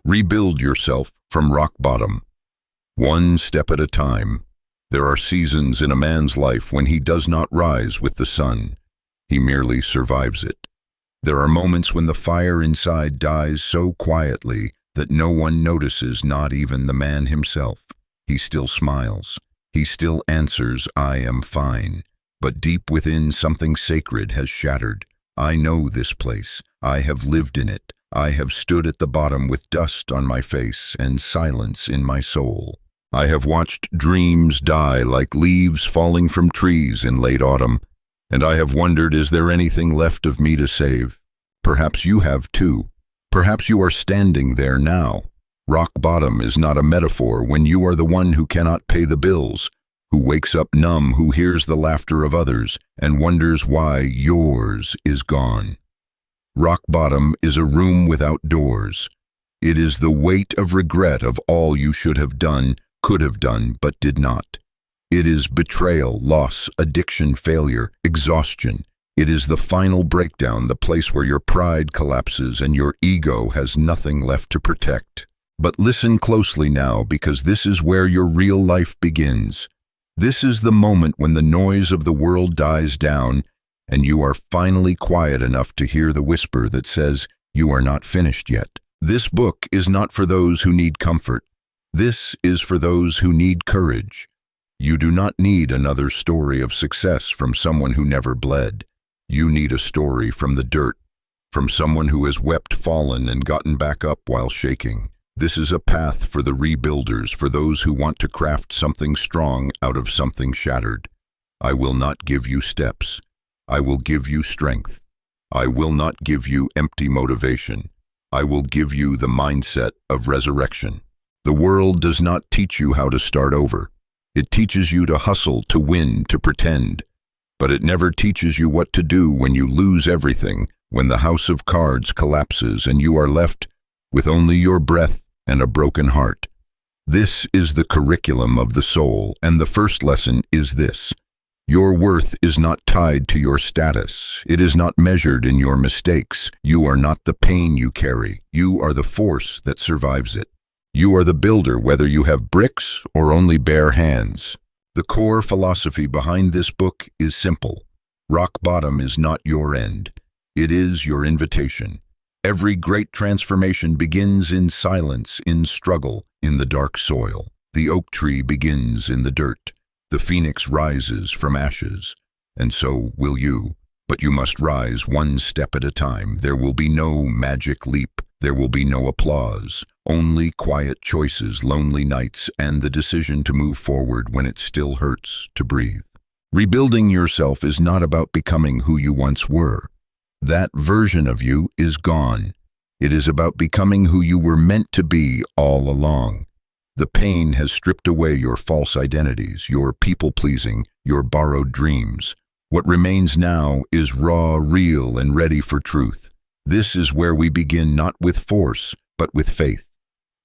Rebuild yourself from rock bottom, one step at a time. There are seasons in a man's life when he does not rise with the sun. He merely survives it. There are moments when the fire inside dies so quietly that no one notices, not even the man himself. He still smiles. He still answers, "I am fine." But deep within, something sacred has shattered. I know this place. I have lived in it. I have stood at the bottom with dust on my face and silence in my soul. I have watched dreams die like leaves falling from trees in late autumn, and I have wondered, is there anything left of me to save? Perhaps you have too. Perhaps you are standing there now. Rock bottom is not a metaphor when you are the one who cannot pay the bills, who wakes up numb, who hears the laughter of others and wonders why yours is gone. Rock bottom is a room without doors. It is the weight of regret of all you should have done, could have done, but did not. It is betrayal, loss, addiction, failure, exhaustion. It is the final breakdown, the place where your pride collapses and your ego has nothing left to protect. But listen closely now, because this is where your real life begins. This is the moment when the noise of the world dies down and you are finally quiet enough to hear the whisper that says, "You are not finished yet." This book is not for those who need comfort. This is for those who need courage. You do not need another story of success from someone who never bled. You need a story from the dirt, from someone who has wept, fallen, and gotten back up while shaking. This is a path for the rebuilders, for those who want to craft something strong out of something shattered. I will not give you steps. I will give you strength. I will not give you empty motivation. I will give you the mindset of resurrection. The world does not teach you how to start over. It teaches you to hustle, to win, to pretend. But it never teaches you what to do when you lose everything, when the house of cards collapses and you are left with only your breath and a broken heart. This is the curriculum of the soul, and the first lesson is this. Your worth is not tied to your status. It is not measured in your mistakes. You are not the pain you carry. You are the force that survives it. You are the builder, whether you have bricks or only bare hands. The core philosophy behind this book is simple. Rock bottom is not your end. It is your invitation. Every great transformation begins in silence, in struggle, in the dark soil. The oak tree begins in the dirt. The phoenix rises from ashes, and so will you. But you must rise one step at a time. There will be no magic leap. There will be no applause. Only quiet choices, lonely nights, and the decision to move forward when it still hurts to breathe. Rebuilding yourself is not about becoming who you once were. That version of you is gone. It is about becoming who you were meant to be all along. The pain has stripped away your false identities, your people-pleasing, your borrowed dreams. What remains now is raw, real, and ready for truth. This is where we begin, not with force, but with faith.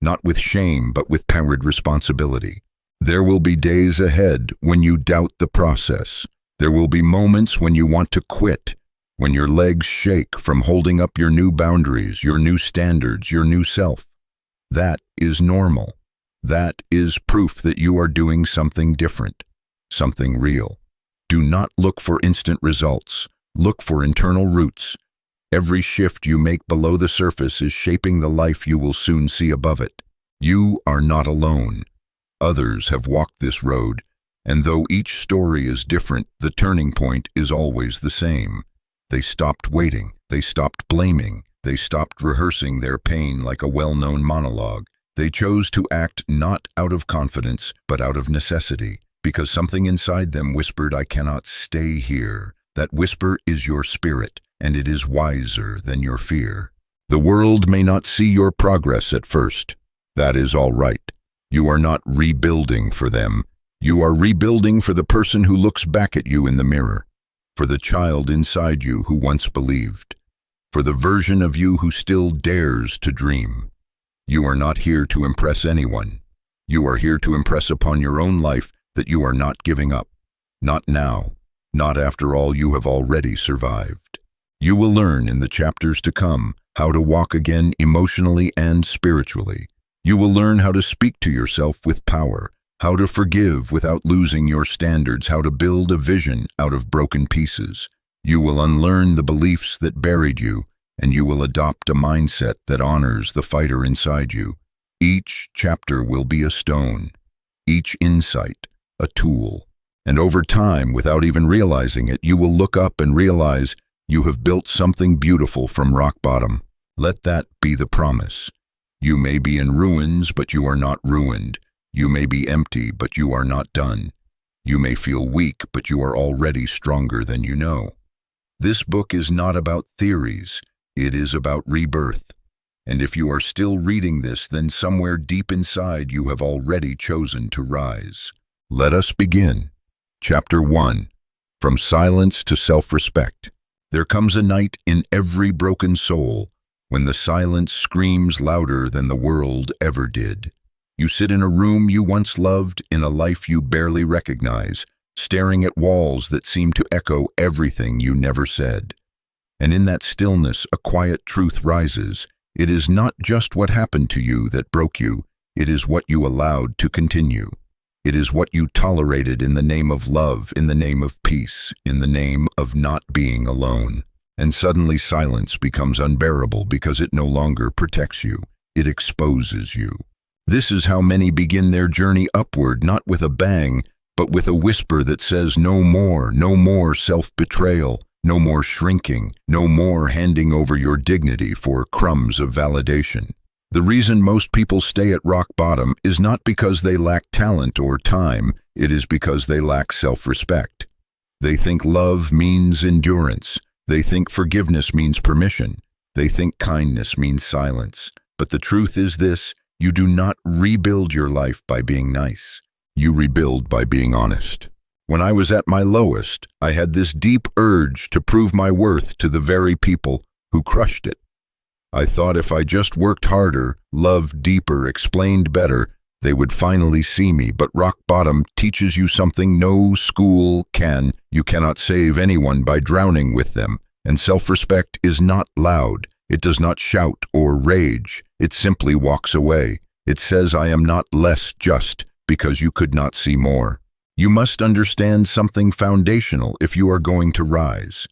Not with shame, but with powered responsibility. There will be days ahead when you doubt the process. There will be moments when you want to quit, when your legs shake from holding up your new boundaries, your new standards, your new self. That is normal. That is proof that you are doing something different, something real. Do not look for instant results. Look for internal roots. Every shift you make below the surface is shaping the life you will soon see above it. You are not alone. Others have walked this road, and though each story is different, the turning point is always the same. They stopped waiting. They stopped blaming. They stopped rehearsing their pain like a well-known monologue. They chose to act not out of confidence, but out of necessity, because something inside them whispered, "I cannot stay here." That whisper is your spirit, and it is wiser than your fear. The world may not see your progress at first. That is all right. You are not rebuilding for them. You are rebuilding for the person who looks back at you in the mirror, for the child inside you who once believed, for the version of you who still dares to dream. You are not here to impress anyone. You are here to impress upon your own life that you are not giving up. Not now. Not after all you have already survived. You will learn in the chapters to come how to walk again emotionally and spiritually. You will learn how to speak to yourself with power, how to forgive without losing your standards, how to build a vision out of broken pieces. You will unlearn the beliefs that buried you, and you will adopt a mindset that honors the fighter inside you. Each chapter will be a stone, each insight a tool. And over time, without even realizing it, you will look up and realize you have built something beautiful from rock bottom. Let that be the promise. You may be in ruins, but you are not ruined. You may be empty, but you are not done. You may feel weak, but you are already stronger than you know. This book is not about theories. It is about rebirth. And if you are still reading this, then somewhere deep inside you have already chosen to rise. Let us begin. Chapter 1. From Silence to Self-Respect. There comes a night in every broken soul when the silence screams louder than the world ever did. You sit in a room you once loved, in a life you barely recognize, staring at walls that seem to echo everything you never said. And in that stillness, a quiet truth rises. It is not just what happened to you that broke you, it is what you allowed to continue. It is what you tolerated in the name of love, in the name of peace, in the name of not being alone. And suddenly silence becomes unbearable because it no longer protects you. It exposes you. This is how many begin their journey upward, not with a bang, but with a whisper that says no more self-betrayal, no more shrinking, no more handing over your dignity for crumbs of validation. The reason most people stay at rock bottom is not because they lack talent or time, it is because they lack self-respect. They think love means endurance. They think forgiveness means permission. They think kindness means silence. But the truth is this: you do not rebuild your life by being nice. You rebuild by being honest. When I was at my lowest, I had this deep urge to prove my worth to the very people who crushed it. I thought if I just worked harder, loved deeper, explained better, they would finally see me. But rock bottom teaches you something no school can. You cannot save anyone by drowning with them. And self-respect is not loud. It does not shout or rage. It simply walks away. It says, I am not less just because you could not see more. You must understand something foundational if you are going to rise.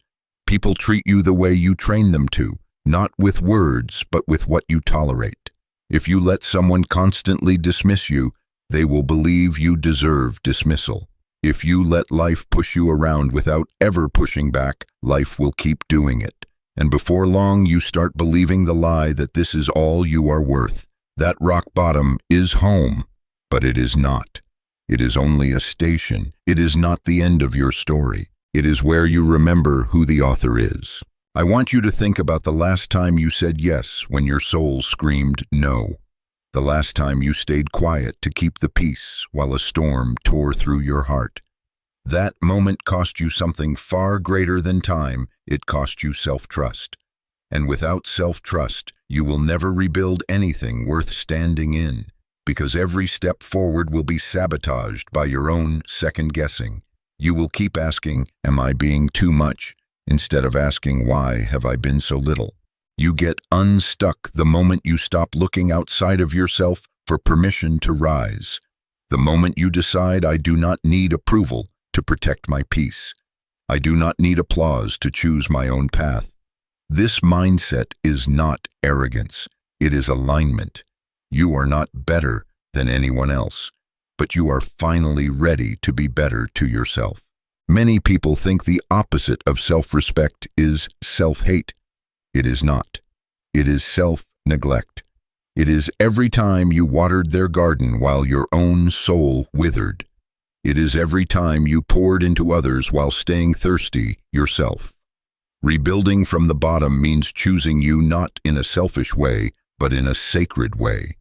People treat you the way you train them to, not with words, but with what you tolerate. If you let someone constantly dismiss you, they will believe you deserve dismissal. If you let life push you around without ever pushing back, life will keep doing it. And before long, you start believing the lie that this is all you are worth. That rock bottom is home, but it is not. It is only a station. It is not the end of your story. It is where you remember who the author is. I want you to think about the last time you said yes when your soul screamed no. The last time you stayed quiet to keep the peace while a storm tore through your heart. That moment cost you something far greater than time. It cost you self-trust. And without self-trust, you will never rebuild anything worth standing in, because every step forward will be sabotaged by your own second-guessing. You will keep asking, am I being too much? Instead of asking, why have I been so little? You get unstuck the moment you stop looking outside of yourself for permission to rise. The moment you decide, I do not need approval to protect my peace. I do not need applause to choose my own path. This mindset is not arrogance. It is alignment. You are not better than anyone else, but you are finally ready to be better to yourself. Many people think the opposite of self-respect is self-hate. It is not. It is self-neglect. It is every time you watered their garden while your own soul withered. It is every time you poured into others while staying thirsty yourself. Rebuilding from the bottom means choosing you not in a selfish way, but in a sacred way.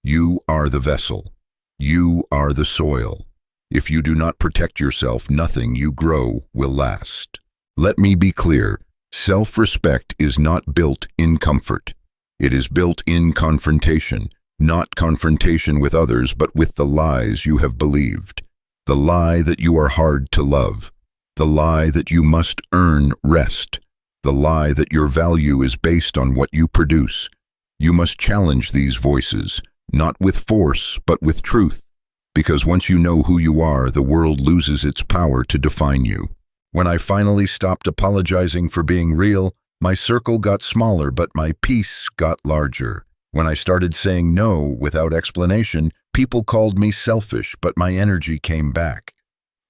You are the vessel. You are the soil. If you do not protect yourself, nothing you grow will last. Let me be clear. Self-respect is not built in comfort. It is built in confrontation, not confrontation with others, but with the lies you have believed. The lie that you are hard to love. The lie that you must earn rest. the lie that your value is based on what you produce. You must challenge these voices, not with force, but with truth. Because once you know who you are, the world loses its power to define you. When I finally stopped apologizing for being real, my circle got smaller, but my peace got larger. When I started saying no without explanation, people called me selfish, but my energy came back.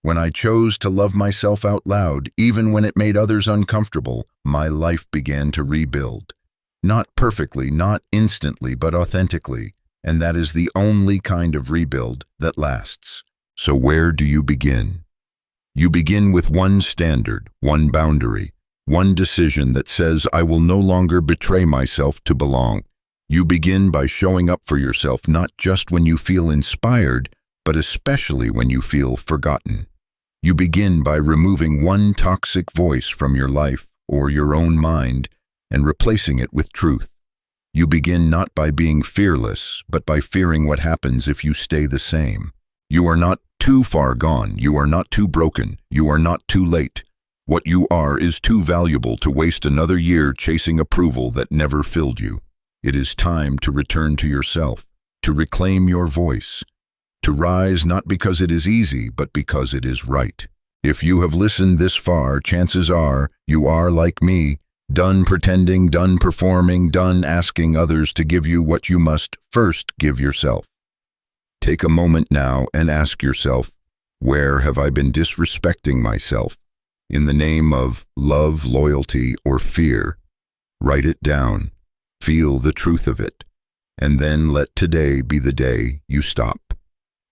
When I chose to love myself out loud, even when it made others uncomfortable, my life began to rebuild. Not perfectly, not instantly, but authentically. And that is the only kind of rebuild that lasts. So where do you begin? You begin with one standard, one boundary, one decision that says, I will no longer betray myself to belong. You begin by showing up for yourself, not just when you feel inspired, but especially when you feel forgotten. You begin by removing one toxic voice from your life or your own mind and replacing it with truth. You begin not by being fearless, but by fearing what happens if you stay the same. You are not too far gone. You are not too broken. You are not too late. What you are is too valuable to waste another year chasing approval that never filled you. It is time to return to yourself, to reclaim your voice, to rise not because it is easy, but because it is right. If you have listened this far, chances are you are like me, done pretending, done performing, done asking others to give you what you must first give yourself. Take a moment now and ask yourself, where have I been disrespecting myself? In the name of love, loyalty, or fear? Write it down. Feel the truth of it. And then let today be the day you stop.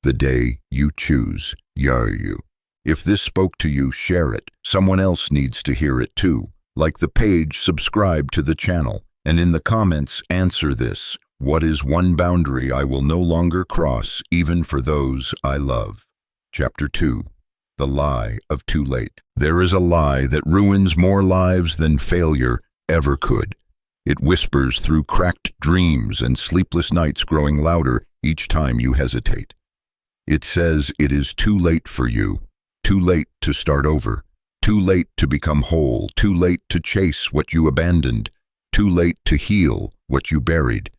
The day you choose. You. If this spoke to you, share it. Someone else needs to hear it too. Like the page, subscribe to the channel. And in the comments, answer this. What is one boundary I will no longer cross, even for those I love? Chapter 2. The lie of too late. There is a lie that ruins more lives than failure ever could. It whispers through cracked dreams and sleepless nights, growing louder each time you hesitate. It says it is too late for you, too late to start over, too late to become whole, too late to chase what you abandoned, too late to heal what you buried.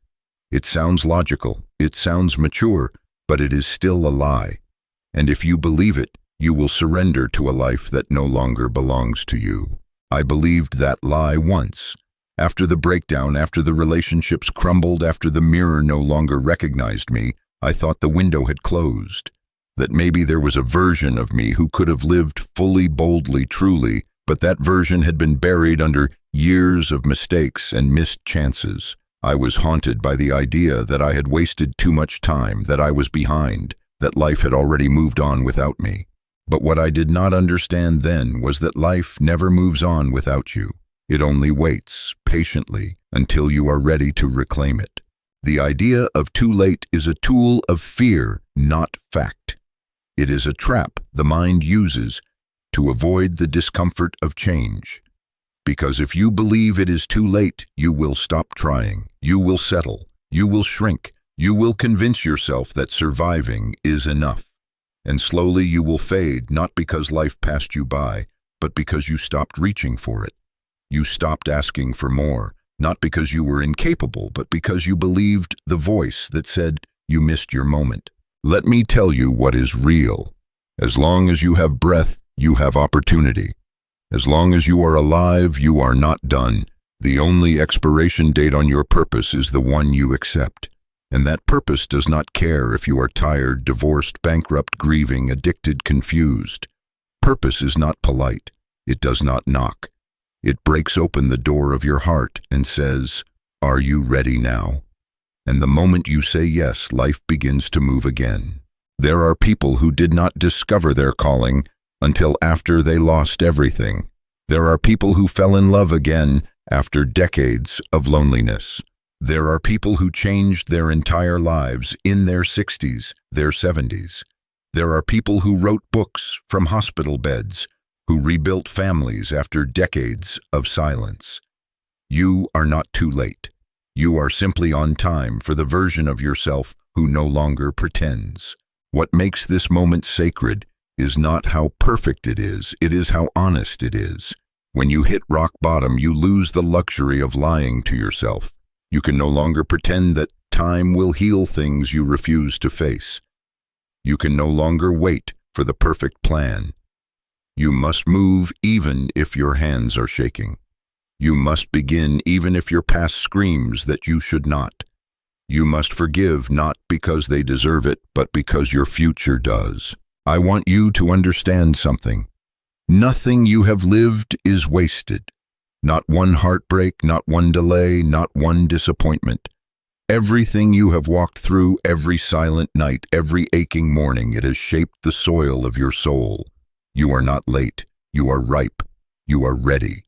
It sounds logical, it sounds mature, but it is still a lie. And if you believe it, you will surrender to a life that no longer belongs to you. I believed that lie once. After the breakdown, after the relationships crumbled, after the mirror no longer recognized me, I thought the window had closed. That maybe there was a version of me who could have lived fully, boldly, truly, but that version had been buried under years of mistakes and missed chances. I was haunted by the idea that I had wasted too much time, that I was behind, that life had already moved on without me. But what I did not understand then was that life never moves on without you. It only waits, patiently, until you are ready to reclaim it. The idea of too late is a tool of fear, not fact. It is a trap the mind uses to avoid the discomfort of change. Because if you believe it is too late, you will stop trying, you will settle, you will shrink, you will convince yourself that surviving is enough. And slowly you will fade, not because life passed you by, but because you stopped reaching for it. You stopped asking for more, not because you were incapable, but because you believed the voice that said you missed your moment. Let me tell you what is real. As long as you have breath, you have opportunity. As long as you are alive, you are not done. The only expiration date on your purpose is the one you accept. And that purpose does not care if you are tired, divorced, bankrupt, grieving, addicted, confused. Purpose is not polite. It does not knock. It breaks open the door of your heart and says, "Are you ready now?" And the moment you say yes, life begins to move again. There are people who did not discover their calling until after they lost everything. There are people who fell in love again after decades of loneliness. There are people who changed their entire lives in their 60s, their 70s. There are people who wrote books from hospital beds, who rebuilt families after decades of silence. You are not too late. You are simply on time for the version of yourself who no longer pretends. What makes this moment sacred is not how perfect it is how honest it is. When you hit rock bottom, you lose the luxury of lying to yourself. You can no longer pretend that time will heal things you refuse to face. You can no longer wait for the perfect plan. You must move even if your hands are shaking. You must begin even if your past screams that you should not. You must forgive not because they deserve it, but because your future does. I want you to understand something. Nothing you have lived is wasted. Not one heartbreak, not one delay, not one disappointment. Everything you have walked through, every silent night, every aching morning, it has shaped the soil of your soul. You are not late. You are ripe. You are ready.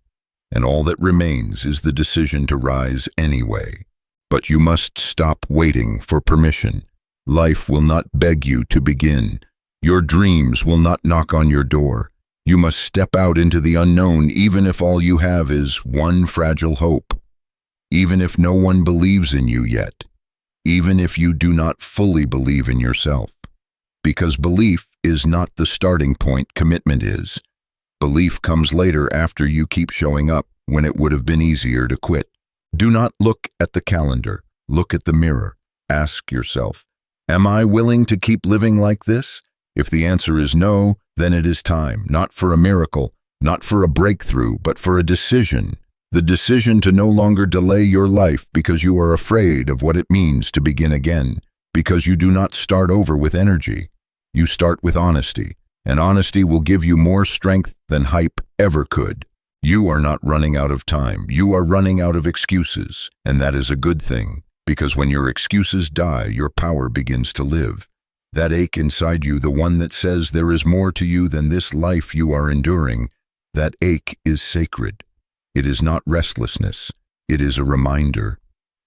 And all that remains is the decision to rise anyway. But you must stop waiting for permission. Life will not beg you to begin. Your dreams will not knock on your door. You must step out into the unknown, even if all you have is one fragile hope. Even if no one believes in you yet. Even if you do not fully believe in yourself. Because belief is not the starting point, commitment is. Belief comes later after you keep showing up when it would have been easier to quit. Do not look at the calendar. Look at the mirror. Ask yourself, am I willing to keep living like this? If the answer is no, then it is time, not for a miracle, not for a breakthrough, but for a decision. The decision to no longer delay your life because you are afraid of what it means to begin again, because you do not start over with energy. You start with honesty, and honesty will give you more strength than hype ever could. You are not running out of time. You are running out of excuses, and that is a good thing, because when your excuses die, your power begins to live. That ache inside you, the one that says there is more to you than this life you are enduring, that ache is sacred. It is not restlessness. It is a reminder,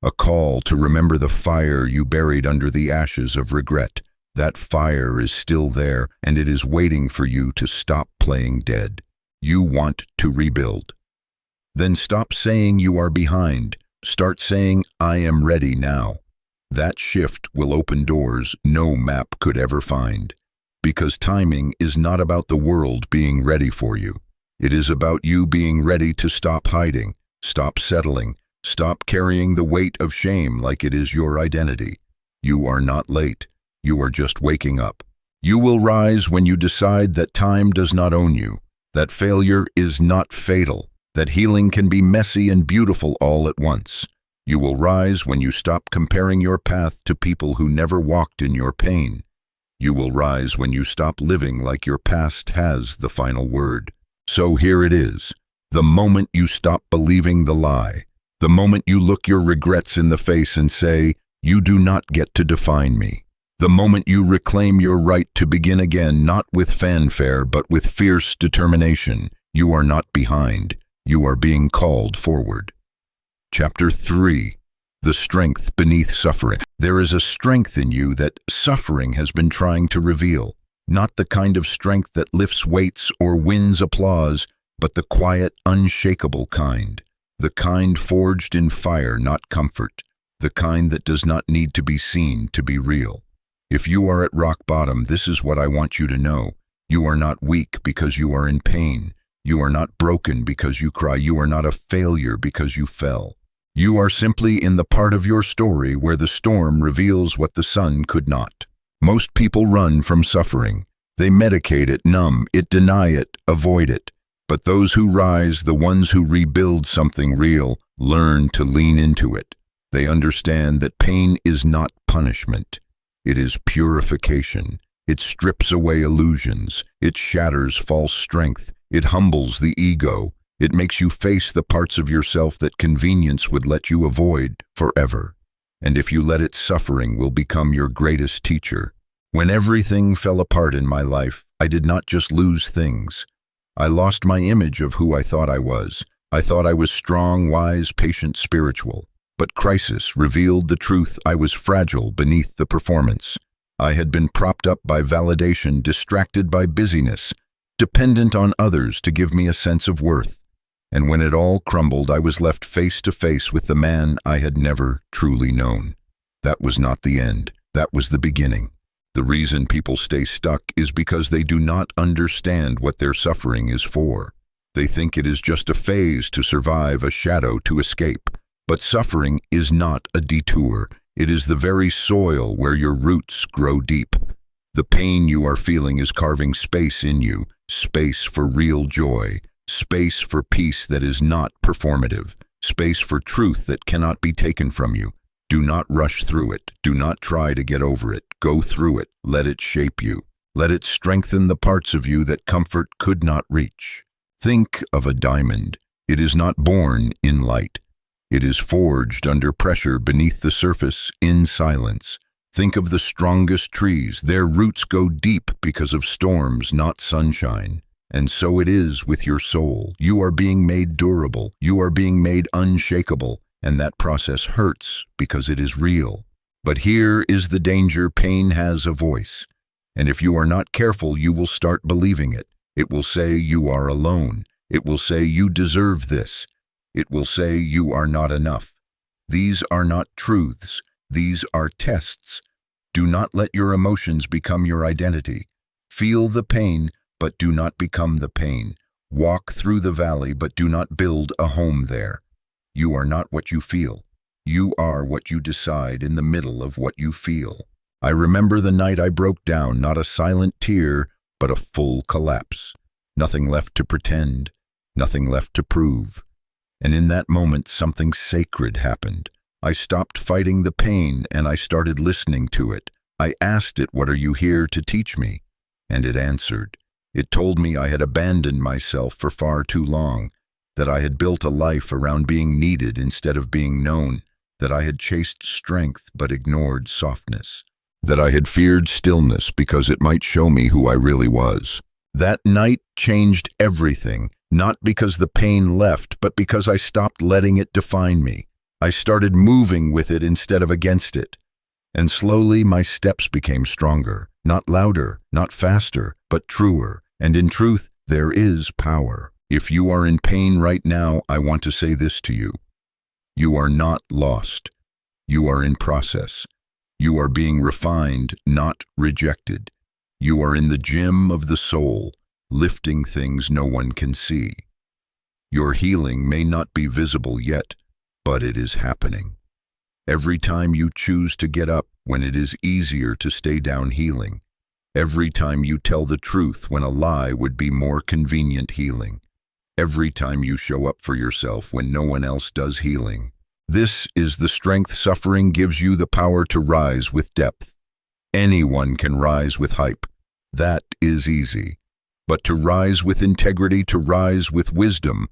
a call to remember the fire you buried under the ashes of regret. That fire is still there, and it is waiting for you to stop playing dead. You want to rebuild. Then stop saying you are behind. Start saying, I am ready now. That shift will open doors no map could ever find. Because timing is not about the world being ready for you. It is about you being ready to stop hiding, stop settling, stop carrying the weight of shame like it is your identity. You are not late. You are just waking up. You will rise when you decide that time does not own you, that failure is not fatal, that healing can be messy and beautiful all at once. You will rise when you stop comparing your path to people who never walked in your pain. You will rise when you stop living like your past has the final word. So here it is, the moment you stop believing the lie, the moment you look your regrets in the face and say, you do not get to define me. The moment you reclaim your right to begin again, not with fanfare, but with fierce determination. You are not behind. You are being called forward. Chapter 3. The Strength Beneath Suffering. There is a strength in you that suffering has been trying to reveal. Not the kind of strength that lifts weights or wins applause, but the quiet, unshakable kind. The kind forged in fire, not comfort. The kind that does not need to be seen to be real. If you are at rock bottom, this is what I want you to know. You are not weak because you are in pain. You are not broken because you cry. You are not a failure because you fell. You are simply in the part of your story where the storm reveals what the sun could not. Most people run from suffering. They medicate it, numb it, deny it, avoid it. But those who rise, the ones who rebuild something real, learn to lean into it. They understand that pain is not punishment. It is purification. It strips away illusions. It shatters false strength. It humbles the ego. It makes you face the parts of yourself that convenience would let you avoid forever. And if you let it, suffering will become your greatest teacher. When everything fell apart in my life, I did not just lose things. I lost my image of who I thought I was. I thought I was strong, wise, patient, spiritual. But crisis revealed the truth. I was fragile beneath the performance. I had been propped up by validation, distracted by busyness, dependent on others to give me a sense of worth. And when it all crumbled, I was left face to face with the man I had never truly known. That was not the end. That was the beginning. The reason people stay stuck is because they do not understand what their suffering is for. They think it is just a phase to survive, a shadow to escape. But suffering is not a detour. It is the very soil where your roots grow deep. The pain you are feeling is carving space in you, space for real joy, space for peace that is not performative, space for truth that cannot be taken from you. Do not rush through it. Do not try to get over it. Go through it. Let it shape you. Let it strengthen the parts of you that comfort could not reach. Think of a diamond. It is not born in light. It is forged under pressure, beneath the surface, in silence. Think of the strongest trees. Their roots go deep because of storms, not sunshine. And so it is with your soul. You are being made durable. You are being made unshakable. And that process hurts because it is real. But here is the danger: pain has a voice. And if you are not careful, you will start believing it. It will say you are alone. It will say you deserve this. It will say you are not enough. These are not truths. These are tests. Do not let your emotions become your identity. Feel the pain, but do not become the pain. Walk through the valley, but do not build a home there. You are not what you feel. You are what you decide in the middle of what you feel. I remember the night I broke down, not a silent tear, but a full collapse. Nothing left to pretend, nothing left to prove. And in that moment, something sacred happened. I stopped fighting the pain and I started listening to it. I asked it, "What are you here to teach me?" And it answered. It told me I had abandoned myself for far too long, that I had built a life around being needed instead of being known, that I had chased strength but ignored softness, that I had feared stillness because it might show me who I really was. That night changed everything, not because the pain left, but because I stopped letting it define me. I started moving with it instead of against it. And slowly my steps became stronger, not louder, not faster, but truer. And in truth, there is power. If you are in pain right now, I want to say this to you. You are not lost. You are in process. You are being refined, not rejected. You are in the gym of the soul, lifting things no one can see. Your healing may not be visible yet, but it is happening. Every time you choose to get up when it is easier to stay down healing. Every time you tell the truth when a lie would be more convenient healing. Every time you show up for yourself when no one else does healing. This is the strength. Suffering gives you the power to rise with depth. Anyone can rise with hype. That is easy. But to rise with integrity, to rise with wisdom,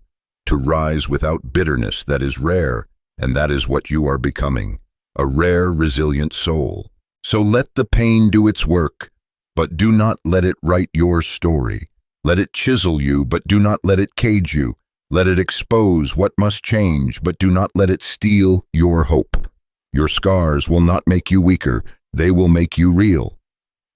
to rise without bitterness, that is rare, and that is what you are becoming, a rare, resilient soul. So let the pain do its work, but do not let it write your story. Let it chisel you, but do not let it cage you. Let it expose what must change, but do not let it steal your hope. Your scars will not make you weaker, they will make you real.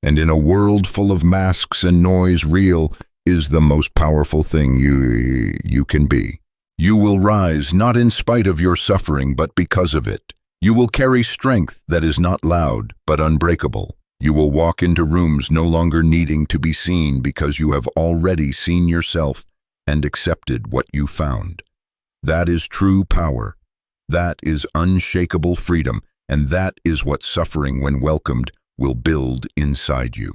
And in a world full of masks and noise, real is the most powerful thing you can be. You will rise not in spite of your suffering, but because of it. You will carry strength that is not loud, but unbreakable. You will walk into rooms no longer needing to be seen because you have already seen yourself and accepted what you found. That is true power. That is unshakable freedom, and that is what suffering, when welcomed, will build inside you.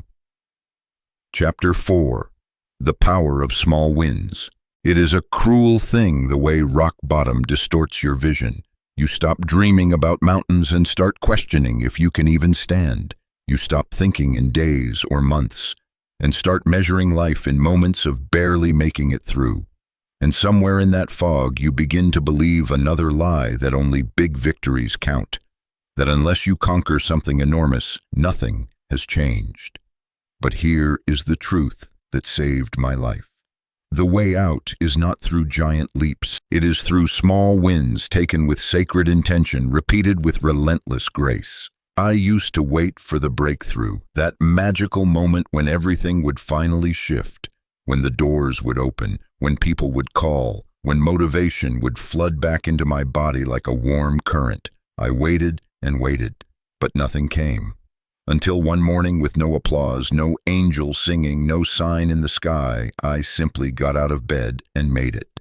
Chapter 4. The Power of Small Wins. It is a cruel thing the way rock bottom distorts your vision. You stop dreaming about mountains and start questioning if you can even stand. You stop thinking in days or months and start measuring life in moments of barely making it through. And somewhere in that fog, you begin to believe another lie, that only big victories count, that unless you conquer something enormous, nothing has changed. But here is the truth that saved my life. The way out is not through giant leaps. It is through small wins taken with sacred intention, repeated with relentless grace. I used to wait for the breakthrough, that magical moment when everything would finally shift, when the doors would open, when people would call, when motivation would flood back into my body like a warm current. I waited and waited, but nothing came. Until one morning, with no applause, no angel singing, no sign in the sky, I simply got out of bed and made it.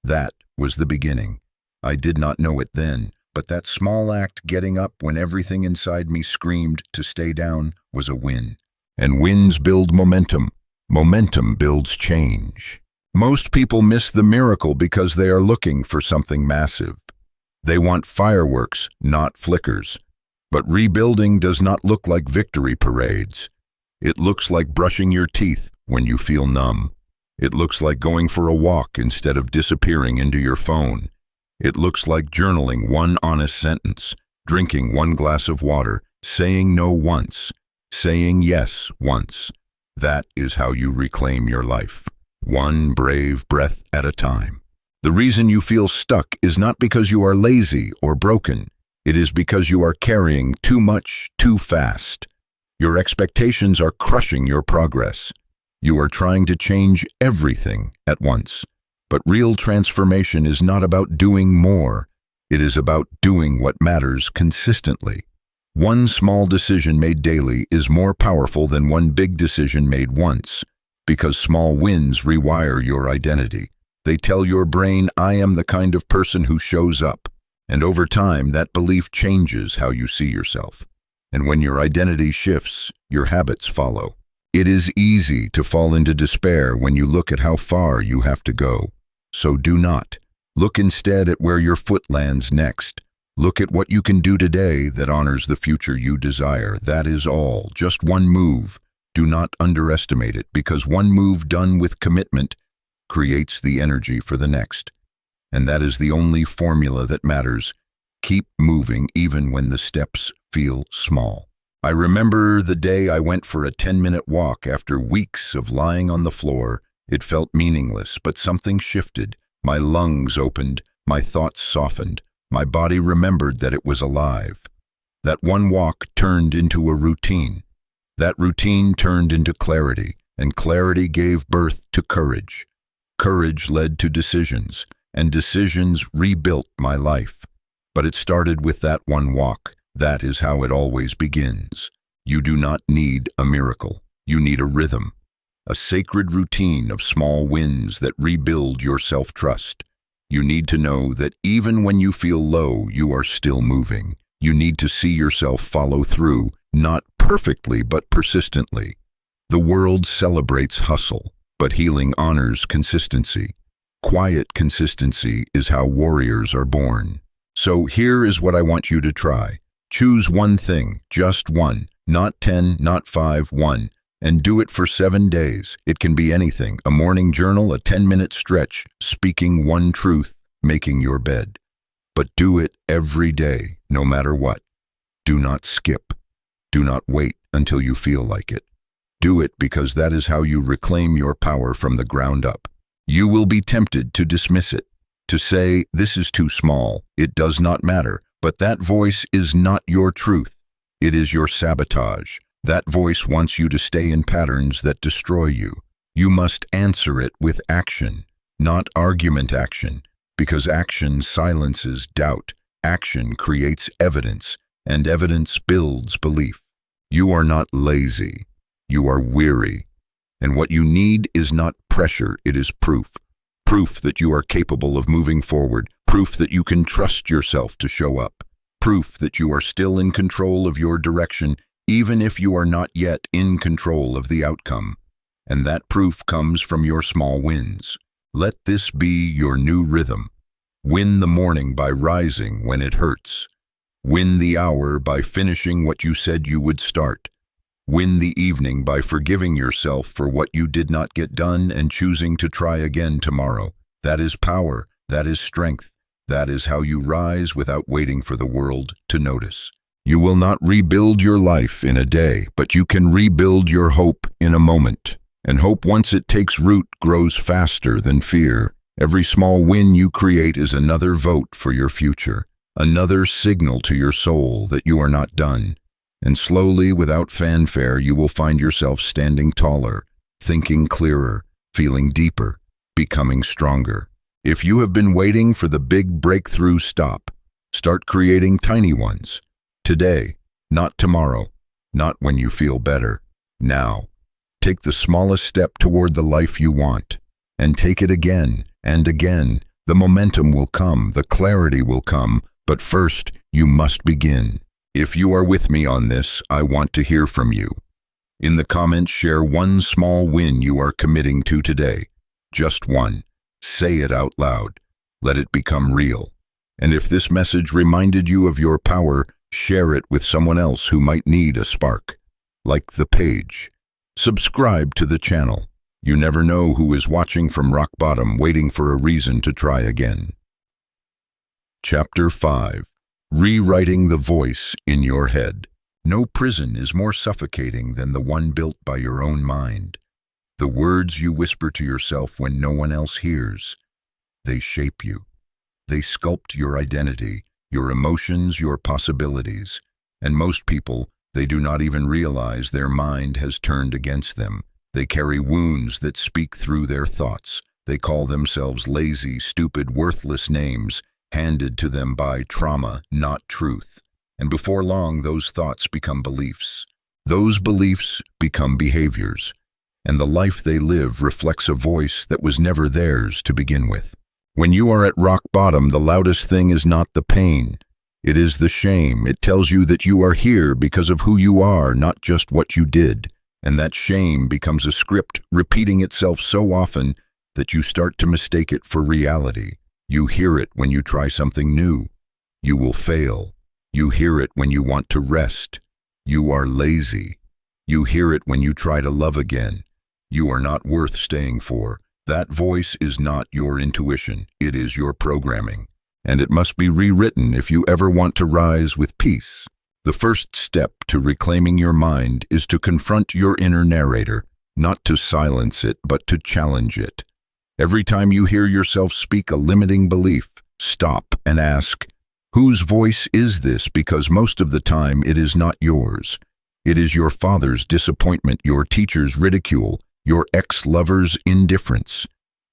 That was the beginning. I did not know it then, but that small act, getting up when everything inside me screamed to stay down, was a win. And wins build momentum. Momentum builds change. Most people miss the miracle because they are looking for something massive. They want fireworks, not flickers. But rebuilding does not look like victory parades. It looks like brushing your teeth when you feel numb. It looks like going for a walk instead of disappearing into your phone. It looks like journaling one honest sentence, drinking one glass of water, saying no once, saying yes once. That is how you reclaim your life, one brave breath at a time. The reason you feel stuck is not because you are lazy or broken. It is because you are carrying too much too fast. Your expectations are crushing your progress. You are trying to change everything at once. But real transformation is not about doing more. It is about doing what matters consistently. One small decision made daily is more powerful than one big decision made once, because small wins rewire your identity. They tell your brain, I am the kind of person who shows up. And over time, that belief changes how you see yourself. And when your identity shifts, your habits follow. It is easy to fall into despair when you look at how far you have to go. So do not. Look instead at where your foot lands next. Look at what you can do today that honors the future you desire. That is all. Just one move. Do not underestimate it, because one move done with commitment creates the energy for the next. And that is the only formula that matters. Keep moving even when the steps feel small. I remember the day I went for a 10-minute walk after weeks of lying on the floor. It felt meaningless, but something shifted. My lungs opened, my thoughts softened, my body remembered that it was alive. That one walk turned into a routine. That routine turned into clarity, and clarity gave birth to courage. Courage led to decisions, and decisions rebuilt my life. But it started with that one walk. That is how it always begins. You do not need a miracle. You need a rhythm, a sacred routine of small wins that rebuild your self-trust. You need to know that even when you feel low, you are still moving. You need to see yourself follow through, not perfectly but persistently. The world celebrates hustle, but healing honors consistency. Quiet consistency is how warriors are born. So here is what I want you to try. Choose one thing, just one, not 10, not 5, one, and do it for 7 days. It can be anything, a morning journal, a 10-minute stretch, speaking one truth, making your bed. But do it every day, no matter what. Do not skip. Do not wait until you feel like it. Do it because that is how you reclaim your power from the ground up. You will be tempted to dismiss it, to say, this is too small, it does not matter, but that voice is not your truth. It is your sabotage. That voice wants you to stay in patterns that destroy you. You must answer it with action, not argument action, because action silences doubt. Action creates evidence, and evidence builds belief. You are not lazy. You are weary. And what you need is not pressure, it is proof. Proof that you are capable of moving forward. Proof that you can trust yourself to show up. Proof that you are still in control of your direction, even if you are not yet in control of the outcome. And that proof comes from your small wins. Let this be your new rhythm. Win the morning by rising when it hurts. Win the hour by finishing what you said you would start. Win the evening by forgiving yourself for what you did not get done and choosing to try again tomorrow. That is power. That is strength. That is how you rise without waiting for the world to notice. You will not rebuild your life in a day, but you can rebuild your hope in a moment. And hope, once it takes root, grows faster than fear. Every small win you create is another vote for your future, another signal to your soul that you are not done. And slowly, without fanfare, you will find yourself standing taller, thinking clearer, feeling deeper, becoming stronger. If you have been waiting for the big breakthrough, stop. Start creating tiny ones. Today, not tomorrow. not when you feel better. Now, take the smallest step toward the life you want, and take it again and again. The momentum will come, the clarity will come, but first, you must begin. If you are with me on this, I want to hear from you. In the comments, share one small win you are committing to today. Just one. Say it out loud. Let it become real. And if this message reminded you of your power, share it with someone else who might need a spark. Like the page. Subscribe to the channel. You never know who is watching from rock bottom, waiting for a reason to try again. Chapter 5. Rewriting the voice in your head. No prison is more suffocating than the one built by your own mind. The words you whisper to yourself when no one else hears, they shape you. They sculpt your identity, your emotions, your possibilities. And most people, they do not even realize their mind has turned against them. They carry wounds that speak through their thoughts. They call themselves lazy, stupid, worthless names, handed to them by trauma, not truth. And before long, those thoughts become beliefs. Those beliefs become behaviors. And the life they live reflects a voice that was never theirs to begin with. When you are at rock bottom, the loudest thing is not the pain. It is the shame. It tells you that you are here because of who you are, not just what you did. And that shame becomes a script, repeating itself so often that you start to mistake it for reality. You hear it when you try something new. You will fail. You hear it when you want to rest. You are lazy. You hear it when you try to love again. You are not worth staying for. That voice is not your intuition. It is your programming. And it must be rewritten if you ever want to rise with peace. The first step to reclaiming your mind is to confront your inner narrator, not to silence it, but to challenge it. Every time you hear yourself speak a limiting belief, stop and ask, whose voice is this? Because most of the time it is not yours. It is your father's disappointment, your teacher's ridicule, your ex-lover's indifference.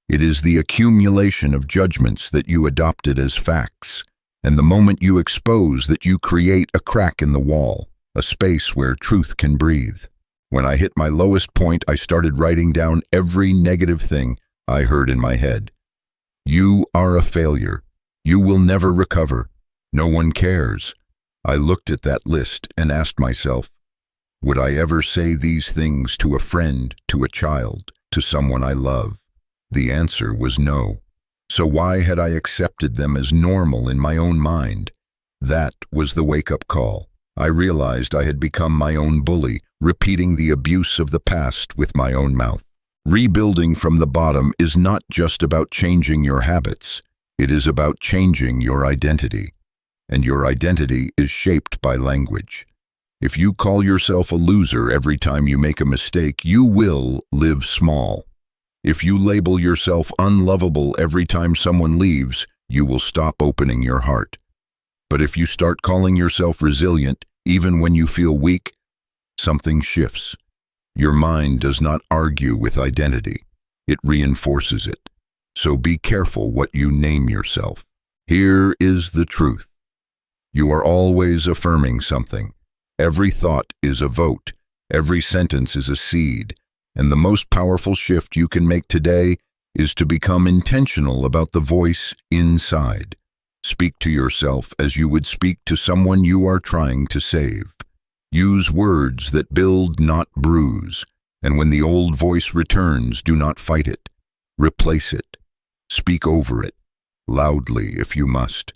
It is the accumulation of judgments that you adopted as facts. And the moment you expose that, you create a crack in the wall, a space where truth can breathe. When I hit my lowest point, I started writing down every negative thing I heard in my head. You are a failure. You will never recover. No one cares. I looked at that list and asked myself, would I ever say these things to a friend, to a child, to someone I love? The answer was no. So why had I accepted them as normal in my own mind? That was the wake-up call. I realized I had become my own bully, repeating the abuse of the past with my own mouth. Rebuilding from the bottom is not just about changing your habits. It is about changing your identity. And your identity is shaped by language. If you call yourself a loser every time you make a mistake, you will live small. If you label yourself unlovable every time someone leaves, you will stop opening your heart. But if you start calling yourself resilient, even when you feel weak, something shifts. Your mind does not argue with identity. It reinforces it. So be careful what you name yourself. Here is the truth. You are always affirming something. Every thought is a vote. Every sentence is a seed. And the most powerful shift you can make today is to become intentional about the voice inside. Speak to yourself as you would speak to someone you are trying to save. Use words that build, not bruise. And when the old voice returns, do not fight it. Replace it. Speak over it, loudly if you must,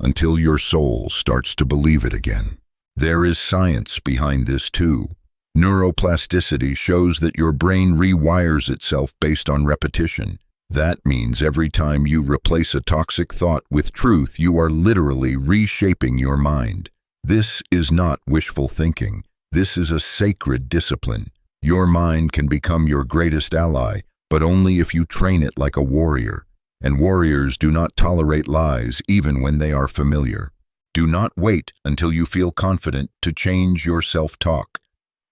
until your soul starts to believe it again. There is science behind this too. Neuroplasticity shows that your brain rewires itself based on repetition. That means every time you replace a toxic thought with truth, you are literally reshaping your mind. This is not wishful thinking. This is a sacred discipline. Your mind can become your greatest ally, but only if you train it like a warrior. And warriors do not tolerate lies even when they are familiar. Do not wait until you feel confident to change your self-talk.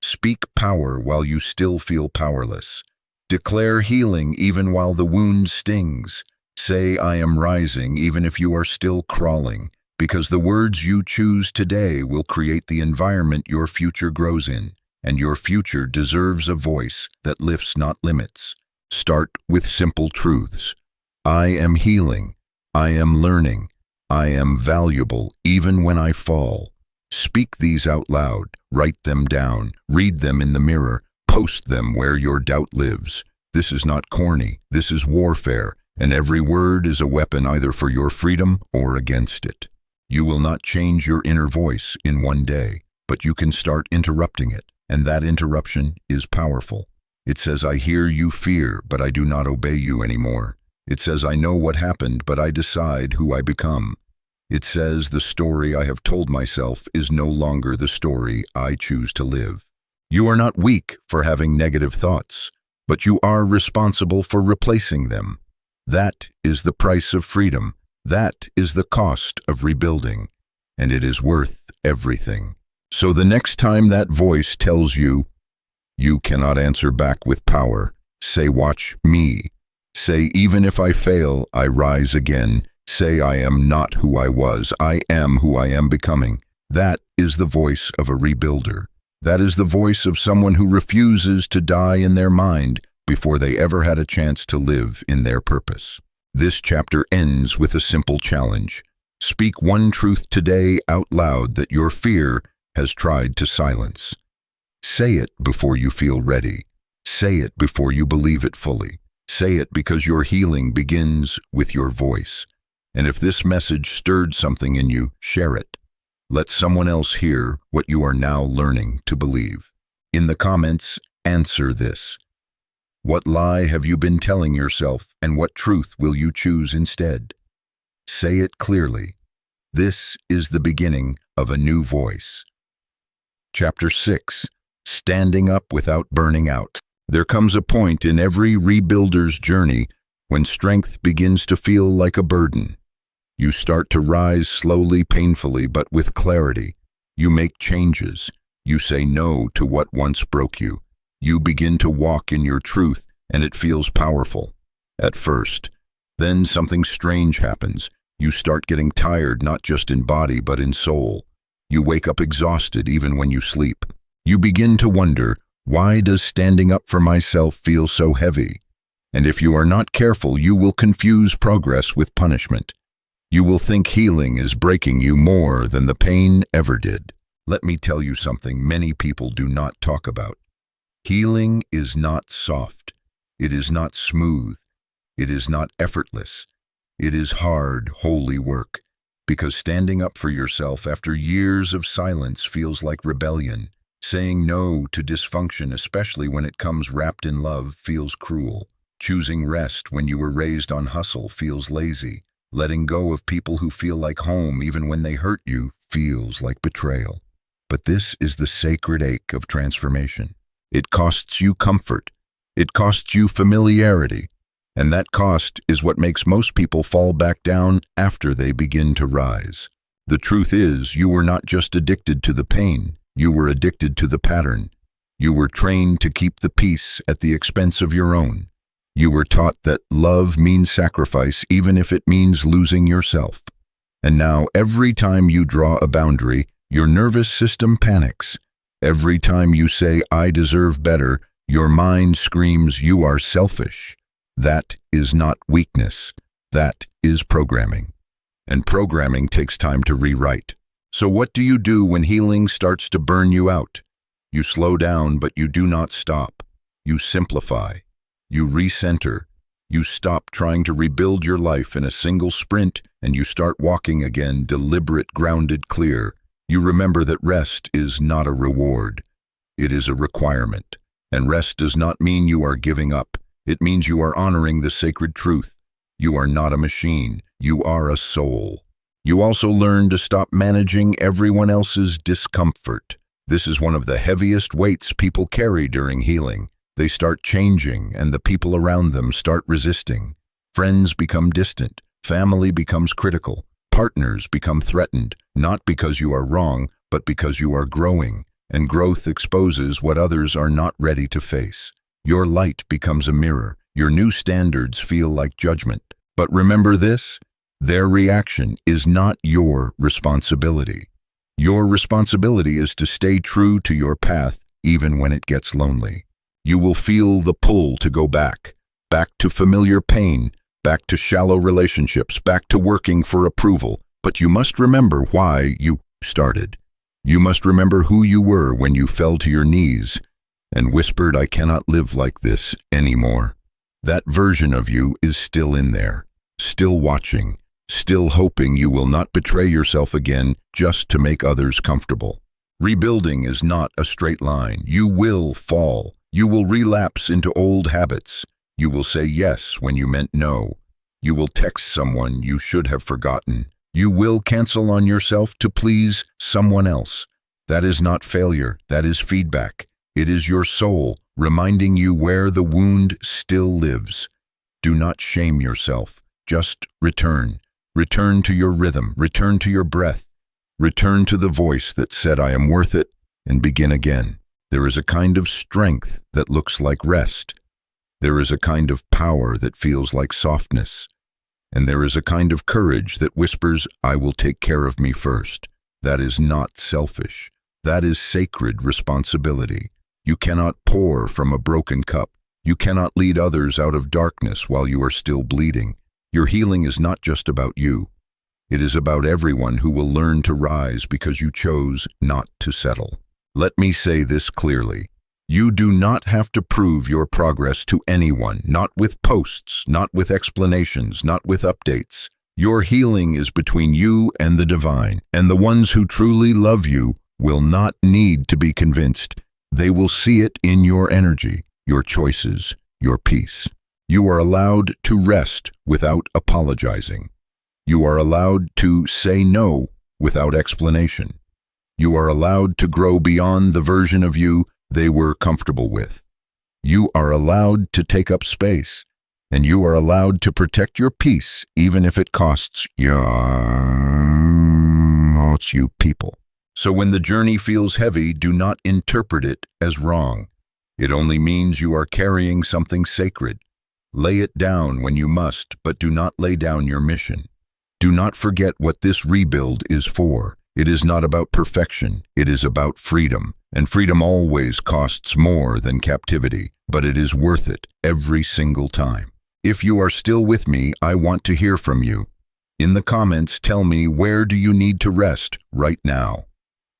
Speak power while you still feel powerless. Declare healing even while the wound stings. Say, I am rising, even if you are still crawling, Because the words you choose today will create the environment your future grows in, and your future deserves a voice that lifts, not limits. Start with simple truths. I am healing. I am learning. I am valuable even when I fall. Speak these out loud, write them down, read them in the mirror, post them where your doubt lives. This is not corny, this is warfare, and every word is a weapon either for your freedom or against it. You will not change your inner voice in one day, but you can start interrupting it, and that interruption is powerful. It says, I hear you fear, but I do not obey you anymore. It says, I know what happened, but I decide who I become. It says, the story I have told myself is no longer the story I choose to live. You are not weak for having negative thoughts, but you are responsible for replacing them. That is the price of freedom. That is the cost of rebuilding, and it is worth everything. So the next time that voice tells you, you cannot answer back with power, say, watch me. Say, even if I fail, I rise again. Say, I am not who I was. I am who I am becoming. That is the voice of a rebuilder. That is the voice of someone who refuses to die in their mind before they ever had a chance to live in their purpose. This chapter ends with a simple challenge. Speak one truth today out loud that your fear has tried to silence. Say it before you feel ready. Say it before you believe it fully. Say it because your healing begins with your voice. And if this message stirred something in you, share it. Let someone else hear what you are now learning to believe. In the comments, answer this. What lie have you been telling yourself, and what truth will you choose instead? Say it clearly. This is the beginning of a new voice. Chapter 6. Standing up without burning out. There comes a point in every rebuilder's journey when strength begins to feel like a burden. You start to rise slowly, painfully, but with clarity. You make changes. You say no to what once broke you. You begin to walk in your truth, and it feels powerful at first. Then something strange happens. You start getting tired, not just in body, but in soul. You wake up exhausted even when you sleep. You begin to wonder, why does standing up for myself feel so heavy? And if you are not careful, you will confuse progress with punishment. You will think healing is breaking you more than the pain ever did. Let me tell you something many people do not talk about. Healing is not soft. It is not smooth. It is not effortless. It is hard, holy work, because standing up for yourself after years of silence feels like rebellion. Saying no to dysfunction, especially when it comes wrapped in love, feels cruel. Choosing rest when you were raised on hustle feels lazy. Letting go of people who feel like home even when they hurt you feels like betrayal. But this is the sacred ache of transformation. It costs you comfort. It costs you familiarity. And that cost is what makes most people fall back down after they begin to rise. The truth is, you were not just addicted to the pain. You were addicted to the pattern. You were trained to keep the peace at the expense of your own. You were taught that love means sacrifice, even if it means losing yourself. And now, every time you draw a boundary, your nervous system panics. Every time you say, I deserve better, your mind screams, you are selfish. That is not weakness. That is programming. And programming takes time to rewrite. So what do you do when healing starts to burn you out? You slow down, but you do not stop. You simplify. You recenter. You stop trying to rebuild your life in a single sprint, and you start walking again, deliberate, grounded, clear. You remember that rest is not a reward. It is a requirement. And rest does not mean you are giving up. It means you are honoring the sacred truth. You are not a machine. You are a soul. You also learn to stop managing everyone else's discomfort. This is one of the heaviest weights people carry during healing. They start changing, and the people around them start resisting. Friends become distant. Family becomes critical. Partners become threatened, not because you are wrong, but because you are growing, and growth exposes what others are not ready to face. Your light becomes a mirror. Your new standards feel like judgment. But remember this, Their reaction is not your responsibility. Your responsibility is to stay true to your path even when it gets lonely. You will feel the pull to go back to familiar pain, back to shallow relationships, back to working for approval. But you must remember why you started. You must remember who you were when you fell to your knees and whispered, "I cannot live like this anymore." That version of you is still in there, still watching, still hoping you will not betray yourself again just to make others comfortable. Rebuilding is not a straight line. You will fall. You will relapse into old habits. You will say yes when you meant no. You will text someone you should have forgotten. You will cancel on yourself to please someone else. That is not failure. That is feedback. It is your soul reminding you where the wound still lives. Do not shame yourself. Just return. Return to your rhythm. Return to your breath. Return to the voice that said, "I am worth it," and begin again. There is a kind of strength that looks like rest. There is a kind of power that feels like softness. And there is a kind of courage that whispers, "I will take care of me first." That is not selfish. That is sacred responsibility. You cannot pour from a broken cup. You cannot lead others out of darkness while you are still bleeding. Your healing is not just about you. It is about everyone who will learn to rise because you chose not to settle. Let me say this clearly. You do not have to prove your progress to anyone, not with posts, not with explanations, not with updates. Your healing is between you and the divine, and the ones who truly love you will not need to be convinced. They will see it in your energy, your choices, your peace. You are allowed to rest without apologizing. You are allowed to say no without explanation. You are allowed to grow beyond the version of you they were comfortable with. You are allowed to take up space, and you are allowed to protect your peace even if it costs you people. So when the journey feels heavy, do not interpret it as wrong. It only means you are carrying something sacred. Lay it down when you must, but do not lay down your mission. Do not forget what this rebuild is for. It is not about perfection. It is about freedom. And freedom always costs more than captivity, but it is worth it every single time. If you are still with me, I want to hear from you. In the comments, tell me, where do you need to rest right now?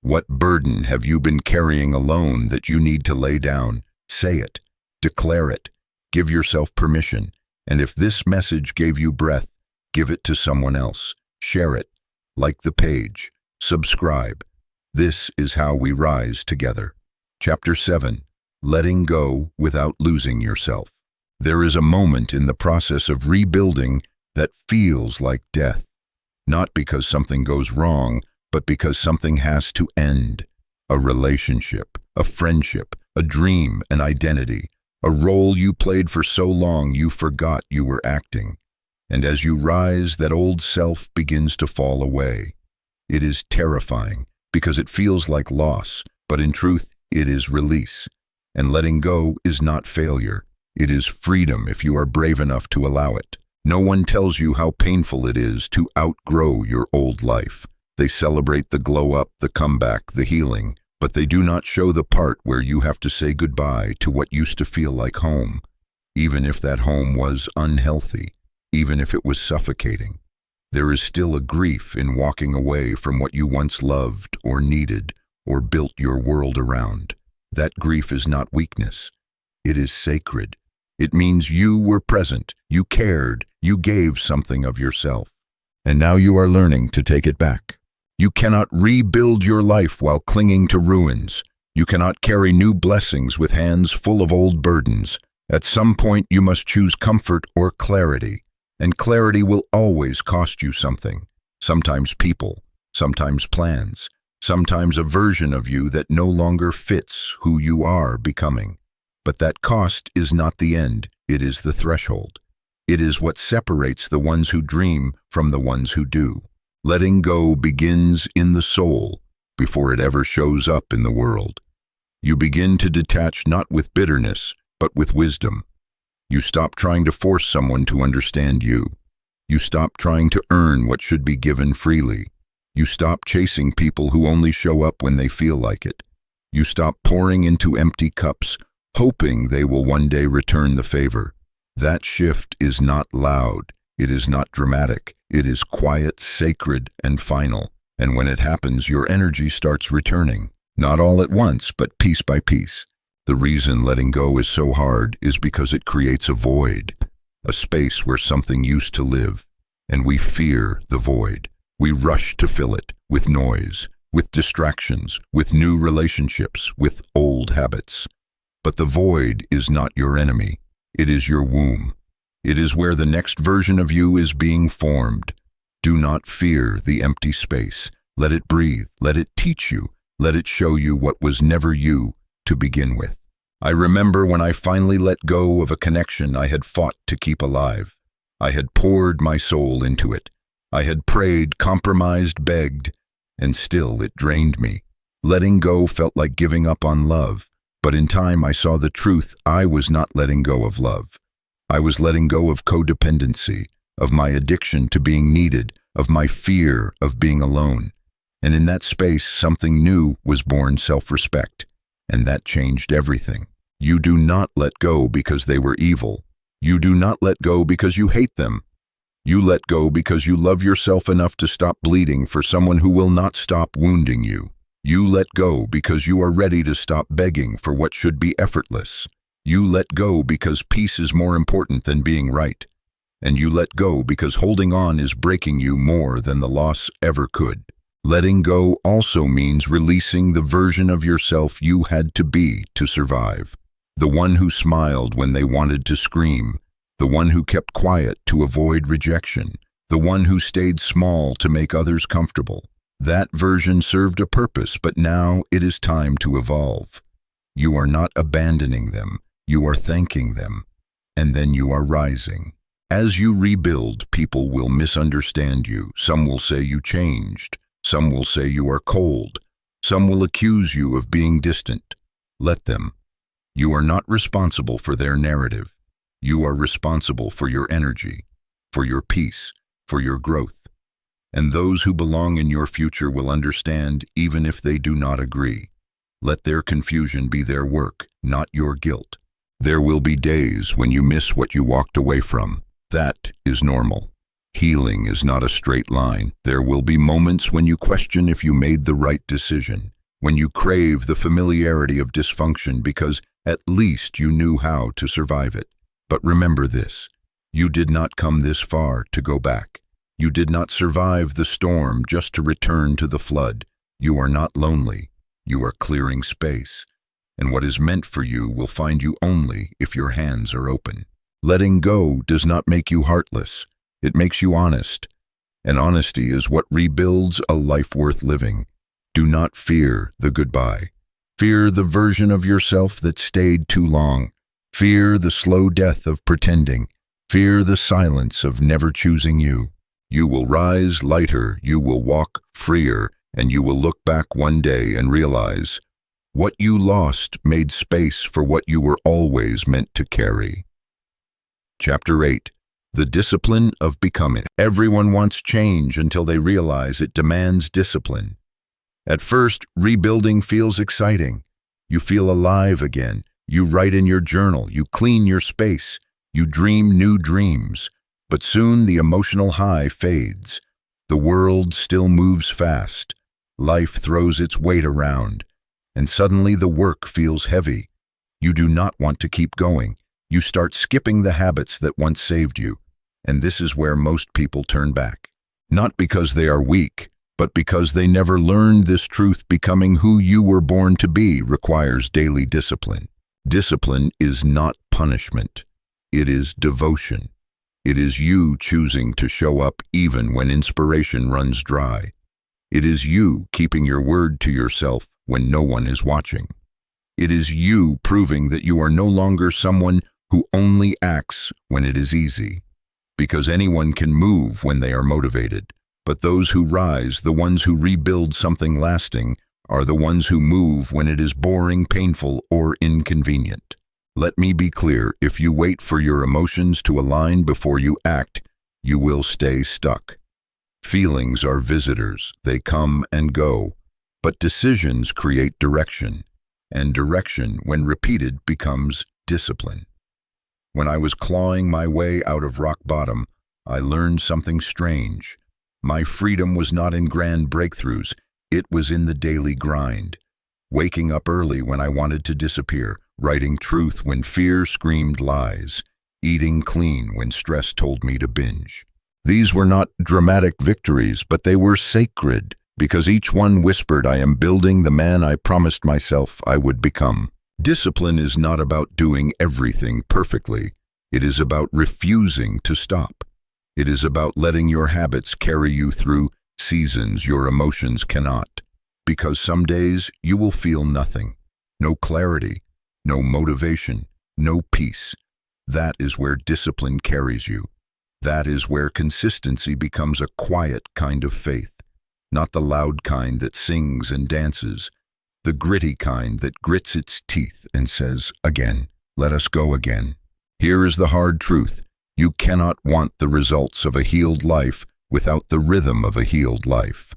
What burden have you been carrying alone that you need to lay down? Say it. Declare it. Give yourself permission. And if this message gave you breath, give it to someone else. Share it. Like the page. Subscribe. This is how we rise together. Chapter 7. Letting go without losing yourself. There is a moment in the process of rebuilding that feels like death. Not because something goes wrong, but because something has to end. A relationship, a friendship, a dream, an identity, a role you played for so long you forgot you were acting. And as you rise, that old self begins to fall away. It is terrifying, because it feels like loss, but in truth, it is release. And letting go is not failure. It is freedom if you are brave enough to allow it. No one tells you how painful it is to outgrow your old life. They celebrate the glow-up, the comeback, the healing, but they do not show the part where you have to say goodbye to what used to feel like home, even if that home was unhealthy, even if it was suffocating. There is still a grief in walking away from what you once loved or needed or built your world around. That grief is not weakness. It is sacred. It means you were present, you cared, you gave something of yourself. And now you are learning to take it back. You cannot rebuild your life while clinging to ruins. You cannot carry new blessings with hands full of old burdens. At some point you must choose comfort or clarity. And clarity will always cost you something. Sometimes people, sometimes plans, sometimes a version of you that no longer fits who you are becoming. But that cost is not the end, it is the threshold. It is what separates the ones who dream from the ones who do. Letting go begins in the soul before it ever shows up in the world. You begin to detach not with bitterness, but with wisdom. You stop trying to force someone to understand you. You stop trying to earn what should be given freely. You stop chasing people who only show up when they feel like it. You stop pouring into empty cups, hoping they will one day return the favor. That shift is not loud. It is not dramatic. It is quiet, sacred, and final. And when it happens, your energy starts returning. Not all at once, but piece by piece. The reason letting go is so hard is because it creates a void, a space where something used to live, and we fear the void. We rush to fill it with noise, with distractions, with new relationships, with old habits. But the void is not your enemy. It is your womb. It is where the next version of you is being formed. Do not fear the empty space. Let it breathe. Let it teach you. Let it show you what was never you to begin with. I remember when I finally let go of a connection I had fought to keep alive. I had poured my soul into it. I had prayed, compromised, begged, and still it drained me. Letting go felt like giving up on love, but in time I saw the truth. I was not letting go of love. I was letting go of codependency, of my addiction to being needed, of my fear of being alone. And in that space, something new was born: self-respect, and that changed everything. You do not let go because they were evil. You do not let go because you hate them. You let go because you love yourself enough to stop bleeding for someone who will not stop wounding you. You let go because you are ready to stop begging for what should be effortless. You let go because peace is more important than being right. And you let go because holding on is breaking you more than the loss ever could. Letting go also means releasing the version of yourself you had to be to survive. The one who smiled when they wanted to scream. The one who kept quiet to avoid rejection. The one who stayed small to make others comfortable. That version served a purpose, but now it is time to evolve. You are not abandoning them. You are thanking them. And then you are rising. As you rebuild, people will misunderstand you. Some will say you changed. Some will say you are cold. Some will accuse you of being distant. Let them. You are not responsible for their narrative. You are responsible for your energy, for your peace, for your growth. And those who belong in your future will understand even if they do not agree. Let their confusion be their work, not your guilt. There will be days when you miss what you walked away from. That is normal. Healing is not a straight line. There will be moments when you question if you made the right decision, when you crave the familiarity of dysfunction because at least you knew how to survive it. But remember this, you did not come this far to go back. You did not survive the storm just to return to the flood. You are not lonely. You are clearing space. And what is meant for you will find you only if your hands are open. Letting go does not make you heartless. It makes you honest. And honesty is what rebuilds a life worth living. Do not fear the goodbye. Fear the version of yourself that stayed too long. Fear the slow death of pretending. Fear the silence of never choosing you. You will rise lighter, you will walk freer, and you will look back one day and realize what you lost made space for what you were always meant to carry. Chapter 8. The Discipline of Becoming. Everyone wants change until they realize it demands discipline. At first, rebuilding feels exciting. You feel alive again. You write in your journal, you clean your space, you dream new dreams. But soon the emotional high fades. The world still moves fast. Life throws its weight around. And suddenly the work feels heavy. You do not want to keep going. You start skipping the habits that once saved you. And this is where most people turn back. Not because they are weak, but because they never learned this truth: becoming who you were born to be requires daily discipline. Discipline is not punishment. It is devotion. It is you choosing to show up even when inspiration runs dry. It is you keeping your word to yourself when no one is watching. It is you proving that you are no longer someone who only acts when it is easy. Because anyone can move when they are motivated, but those who rise, the ones who rebuild something lasting, are the ones who move when it is boring, painful, or inconvenient. Let me be clear, if you wait for your emotions to align before you act, you will stay stuck. Feelings are visitors, they come and go, but decisions create direction, and direction, when repeated, becomes discipline. When I was clawing my way out of rock bottom, I learned something strange. My freedom was not in grand breakthroughs, it was in the daily grind. Waking up early when I wanted to disappear, writing truth when fear screamed lies, eating clean when stress told me to binge. These were not dramatic victories, but they were sacred, because each one whispered, I am building the man I promised myself I would become. Discipline is not about doing everything perfectly. It is about refusing to stop. It is about letting your habits carry you through seasons your emotions cannot. Because some days you will feel nothing, no clarity, no motivation, no peace. That is where discipline carries you. That is where consistency becomes a quiet kind of faith, not the loud kind that sings and dances, the gritty kind that grits its teeth and says, again, let us go again. Here is the hard truth. You cannot want the results of a healed life without the rhythm of a healed life.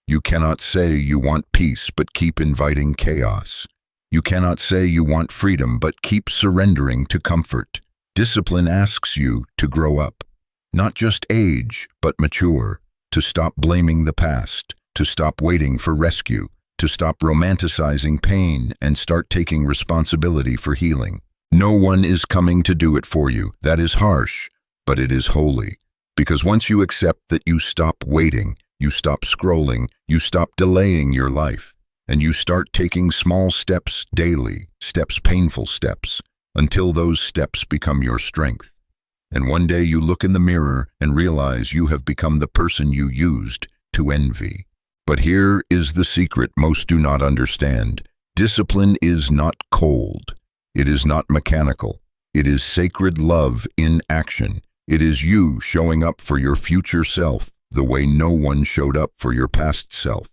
You cannot say you want peace but keep inviting chaos. You cannot say you want freedom but keep surrendering to comfort. Discipline asks you to grow up, not just age but mature, to stop blaming the past, to stop waiting for rescue, to stop romanticizing pain and start taking responsibility for healing. No one is coming to do it for you. That is harsh, but it is holy. Because once you accept that you stop waiting, you stop scrolling, you stop delaying your life, and you start taking small steps daily, painful steps, until those steps become your strength. And one day you look in the mirror and realize you have become the person you used to envy. But here is the secret most do not understand. Discipline is not cold. It is not mechanical. It is sacred love in action. It is you showing up for your future self the way no one showed up for your past self.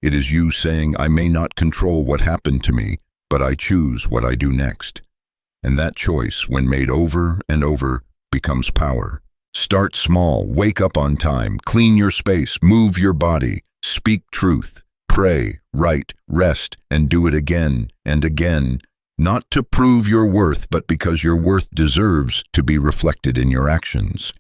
It is you saying, I may not control what happened to me, but I choose what I do next. And that choice, when made over and over, becomes power. Start small, wake up on time, clean your space, move your body, speak truth, pray, write, rest, and do it again and again. Not to prove your worth, but because your worth deserves to be reflected in your actions.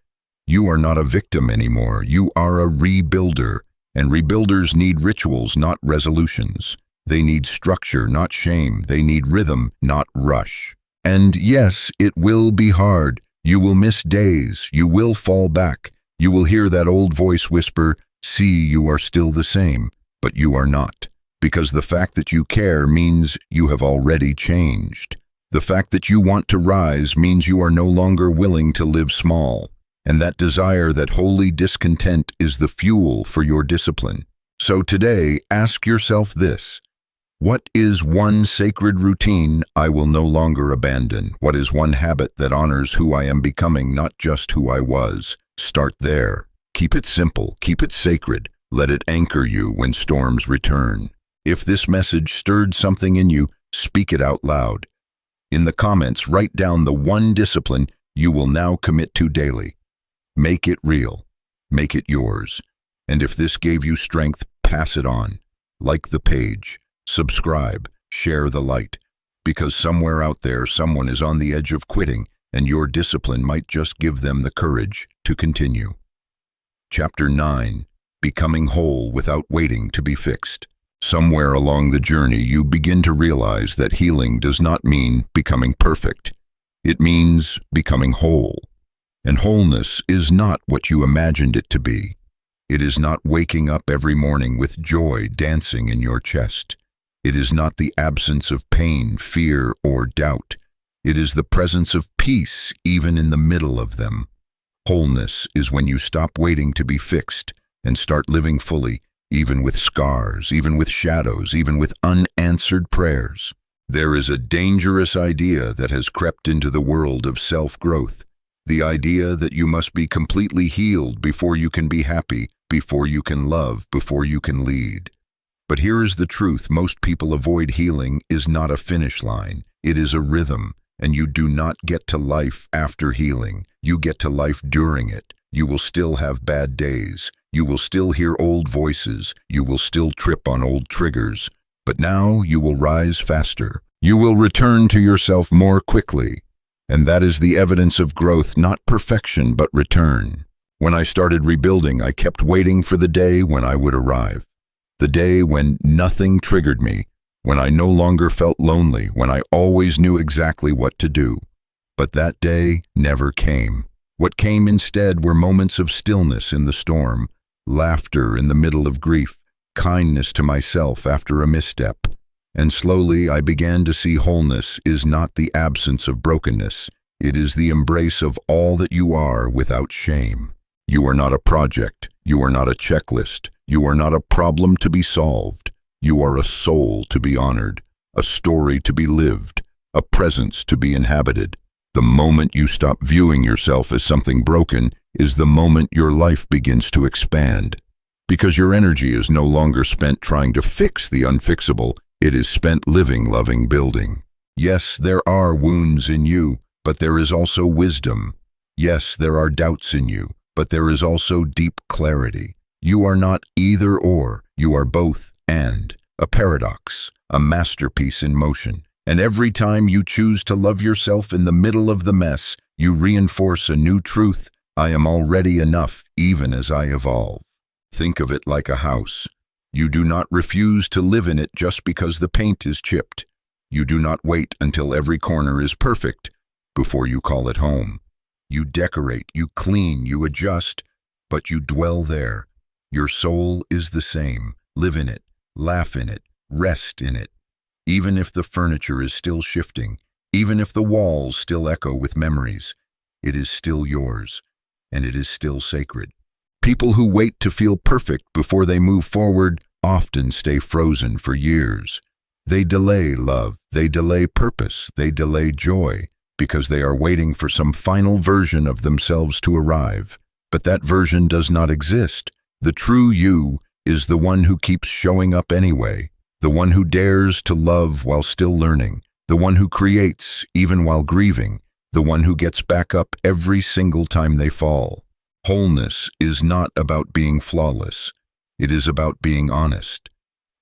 You are not a victim anymore. You are a rebuilder, and rebuilders need rituals, not resolutions. They need structure, not shame. They need rhythm, not rush. And yes, it will be hard. You will miss days. You will fall back. You will hear that old voice whisper, see, you are still the same, but you are not. Because the fact that you care means you have already changed. The fact that you want to rise means you are no longer willing to live small. And that desire, that holy discontent, is the fuel for your discipline. So today, ask yourself this. What is one sacred routine I will no longer abandon? What is one habit that honors who I am becoming, not just who I was? Start there. Keep it simple. Keep it sacred. Let it anchor you when storms return. If this message stirred something in you, speak it out loud. In the comments, write down the one discipline you will now commit to daily. Make it real. Make it yours. And if this gave you strength, pass it on. Like the page. Subscribe. Share the light. Because somewhere out there, someone is on the edge of quitting, and your discipline might just give them the courage to continue. Chapter 9. Becoming whole without waiting to be fixed. Somewhere along the journey, you begin to realize that healing does not mean becoming perfect. It means becoming whole. And wholeness is not what you imagined it to be. It is not waking up every morning with joy dancing in your chest. It is not the absence of pain, fear, or doubt. It is the presence of peace even in the middle of them. Wholeness is when you stop waiting to be fixed and start living fully, even with scars, even with shadows, even with unanswered prayers. There is a dangerous idea that has crept into the world of self-growth. The idea that you must be completely healed before you can be happy, before you can love, before you can lead. But here is the truth. Most people avoid healing is not a finish line. It is a rhythm, and you do not get to life after healing. You get to life during it. You will still have bad days. You will still hear old voices. You will still trip on old triggers. But now you will rise faster. You will return to yourself more quickly. And that is the evidence of growth, not perfection, but return. When I started rebuilding, I kept waiting for the day when I would arrive. The day when nothing triggered me, when I no longer felt lonely, when I always knew exactly what to do. But that day never came. What came instead were moments of stillness in the storm, laughter in the middle of grief, kindness to myself after a misstep. And slowly I began to see wholeness is not the absence of brokenness. It is the embrace of all that you are without shame. You are not a project. You are not a checklist. You are not a problem to be solved. You are a soul to be honored, a story to be lived, a presence to be inhabited. The moment you stop viewing yourself as something broken is the moment your life begins to expand. Because your energy is no longer spent trying to fix the unfixable, it is spent living, loving, building. Yes, there are wounds in you, but there is also wisdom. Yes, there are doubts in you, but there is also deep clarity. You are not either or, you are both and, a paradox, a masterpiece in motion. And every time you choose to love yourself in the middle of the mess, you reinforce a new truth. I am already enough, even as I evolve. Think of it like a house. You do not refuse to live in it just because the paint is chipped. You do not wait until every corner is perfect before you call it home. You decorate, you clean, you adjust, but you dwell there. Your soul is the same. Live in it, laugh in it, rest in it. Even if the furniture is still shifting, even if the walls still echo with memories, it is still yours, and it is still sacred. People who wait to feel perfect before they move forward often stay frozen for years. They delay love, they delay purpose, they delay joy, because they are waiting for some final version of themselves to arrive. But that version does not exist. The true you is the one who keeps showing up anyway, the one who dares to love while still learning, the one who creates even while grieving, the one who gets back up every single time they fall. Wholeness is not about being flawless. It is about being honest.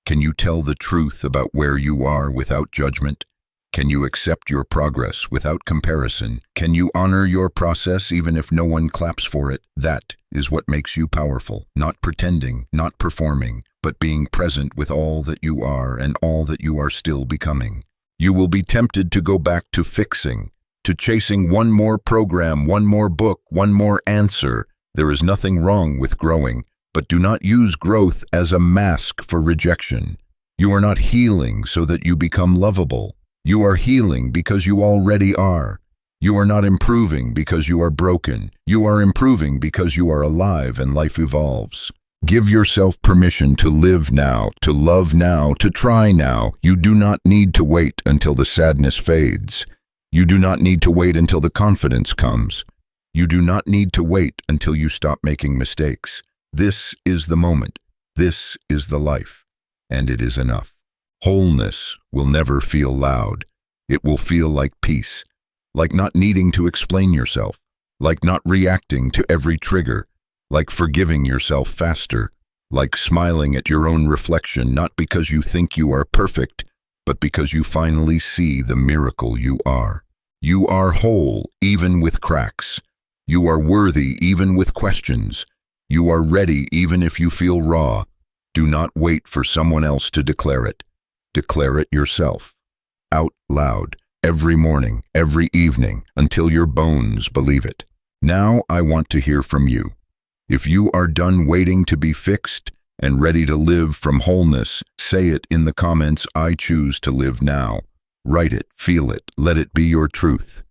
Can you tell the truth about where you are without judgment? Can you accept your progress without comparison? Can you honor your process even if no one claps for it? That is what makes you powerful. Not pretending, not performing, but being present with all that you are and all that you are still becoming. You will be tempted to go back to fixing, to chasing one more program, one more book, one more answer. There is nothing wrong with growing, but do not use growth as a mask for rejection. You are not healing so that you become lovable. You are healing because you already are. You are not improving because you are broken. You are improving because you are alive and life evolves. Give yourself permission to live now, to love now, to try now. You do not need to wait until the sadness fades. You do not need to wait until the confidence comes. You do not need to wait until you stop making mistakes. This is the moment. This is the life. And it is enough. Wholeness will never feel loud. It will feel like peace, like not needing to explain yourself, like not reacting to every trigger, like forgiving yourself faster, like smiling at your own reflection, not because you think you are perfect, but because you finally see the miracle you are. You are whole, even with cracks. You are worthy, even with questions. You are ready, even if you feel raw. Do not wait for someone else to declare it. Declare it yourself, out loud, every morning, every evening, until your bones believe it. Now I want to hear from you. If you are done waiting to be fixed and ready to live from wholeness, say it in the comments. I choose to live now. Write it, feel it, let it be your truth.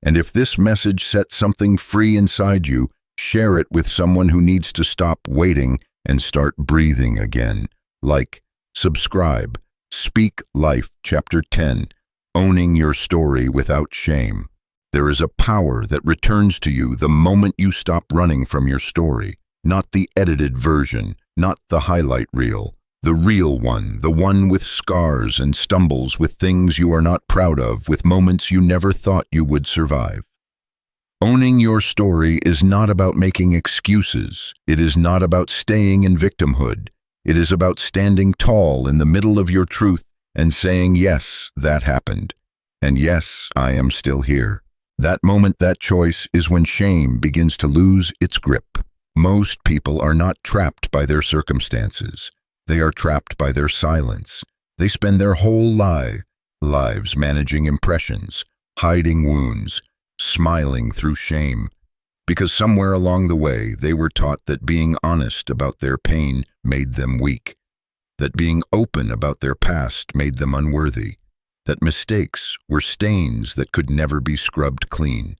And if this message sets something free inside you, share it with someone who needs to stop waiting and start breathing again. Like, subscribe. Speak Life, Chapter 10, Owning Your Story Without Shame. There is a power that returns to you the moment you stop running from your story. Not the edited version, not the highlight reel. The real one, the one with scars and stumbles, with things you are not proud of, with moments you never thought you would survive. Owning your story is not about making excuses. It is not about staying in victimhood. It is about standing tall in the middle of your truth and saying, yes, that happened. And yes, I am still here. That moment, that choice, is when shame begins to lose its grip. Most people are not trapped by their circumstances. They are trapped by their silence. They spend their whole lives managing impressions, hiding wounds, smiling through shame, because somewhere along the way they were taught that being honest about their pain made them weak, that being open about their past made them unworthy, that mistakes were stains that could never be scrubbed clean.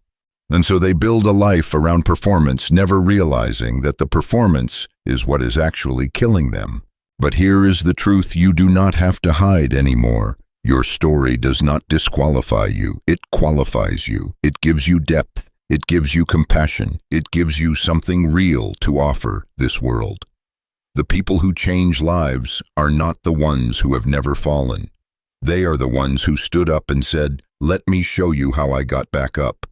And so they build a life around performance, never realizing that the performance is what is actually killing them. But here is the truth: you do not have to hide anymore. Your story does not disqualify you. It qualifies you. It gives you depth. It gives you compassion. It gives you something real to offer this world. The people who change lives are not the ones who have never fallen. They are the ones who stood up and said, "Let me show you how I got back up."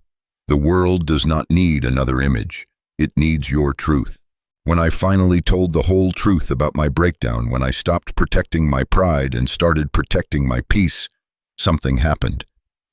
The world does not need another image. It needs your truth. When I finally told the whole truth about my breakdown, when I stopped protecting my pride and started protecting my peace, something happened.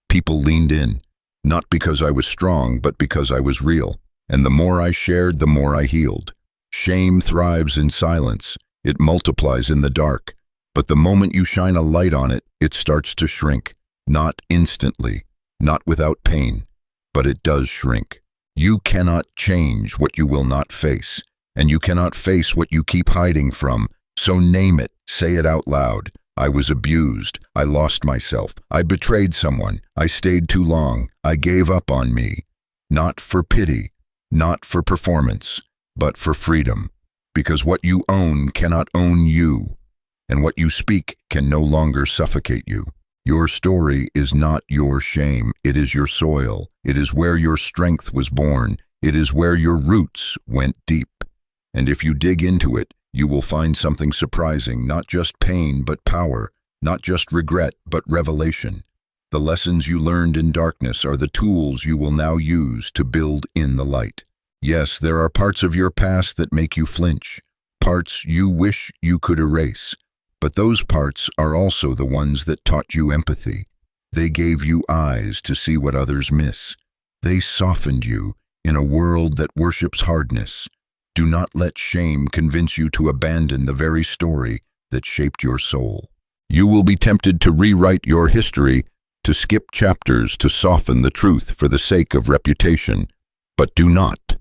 People leaned in, not because I was strong, but because I was real. And the more I shared, the more I healed. Shame thrives in silence. It multiplies in the dark. But the moment you shine a light on it, it starts to shrink. Not instantly, not without pain, but it does shrink. You cannot change what you will not face. And you cannot face what you keep hiding from. So name it, say it out loud. I was abused. I lost myself. I betrayed someone. I stayed too long. I gave up on me. Not for pity, not for performance, but for freedom. Because what you own cannot own you, and what you speak can no longer suffocate you. Your story is not your shame. It is your soil. It is where your strength was born. It is where your roots went deep. And if you dig into it, you will find something surprising, not just pain, but power, not just regret, but revelation. The lessons you learned in darkness are the tools you will now use to build in the light. Yes, there are parts of your past that make you flinch, parts you wish you could erase, but those parts are also the ones that taught you empathy. They gave you eyes to see what others miss. They softened you in a world that worships hardness. Do not let shame convince you to abandon the very story that shaped your soul. You will be tempted to rewrite your history, to skip chapters, to soften the truth for the sake of reputation. But do not.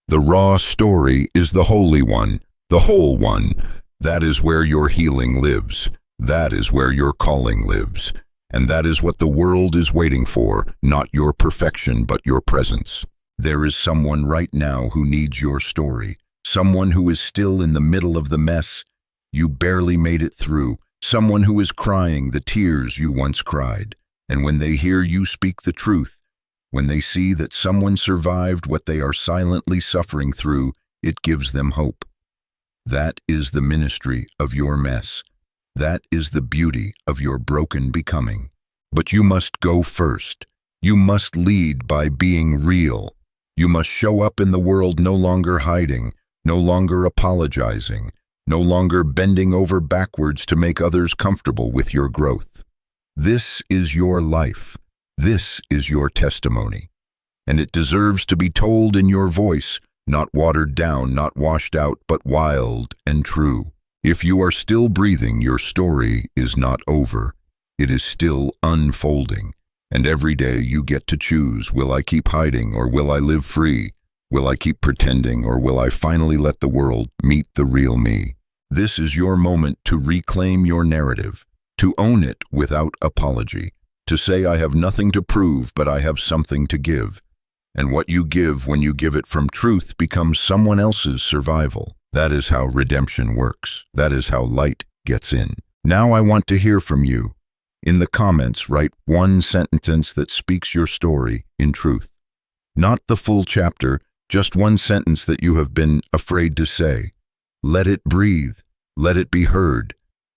The raw story is the holy one, the whole one. That is where your healing lives. That is where your calling lives. And that is what the world is waiting for, not your perfection, but your presence. There is someone right now who needs your story, someone who is still in the middle of the mess you barely made it through, someone who is crying the tears you once cried. And when they hear you speak the truth, when they see that someone survived what they are silently suffering through, it gives them hope. That is the ministry of your mess. That is the beauty of your broken becoming. But you must go first. You must lead by being real. You must show up in the world no longer hiding, no longer apologizing, no longer bending over backwards to make others comfortable with your growth. This is your life. This is your testimony. And it deserves to be told in your voice, not watered down, not washed out, but wild and true. If you are still breathing, your story is not over. It is still unfolding. And every day you get to choose, will I keep hiding or will I live free? Will I keep pretending or will I finally let the world meet the real me? This is your moment to reclaim your narrative, to own it without apology, to say I have nothing to prove but I have something to give. And what you give when you give it from truth becomes someone else's survival. That is how redemption works. That is how light gets in. Now I want to hear from you. In the comments, write one sentence that speaks your story in truth. Not the full chapter, just one sentence that you have been afraid to say. Let it breathe. Let it be heard.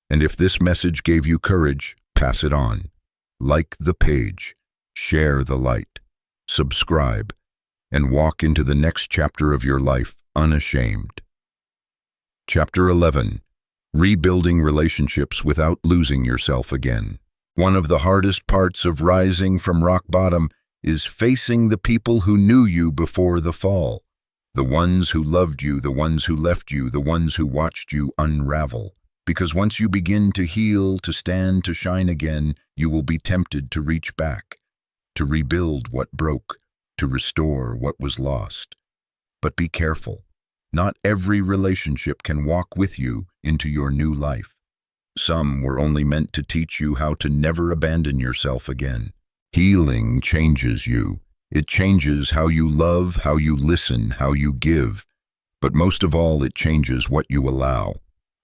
And if this message gave you courage, pass it on. Like the page. Share the light. Subscribe. and walk into the next chapter of your life unashamed. Chapter 11. Rebuilding relationships without losing yourself again. One of the hardest parts of rising from rock bottom is facing the people who knew you before the fall. The ones who loved you, the ones who left you, the ones who watched you unravel. Because once you begin to heal, to stand, to shine again, you will be tempted to reach back, to rebuild what broke, to restore what was lost. But be careful. Not every relationship can walk with you into your new life. Some were only meant to teach you how to never abandon yourself again. Healing changes you. It changes how you love, how you listen, how you give. But most of all, it changes what you allow.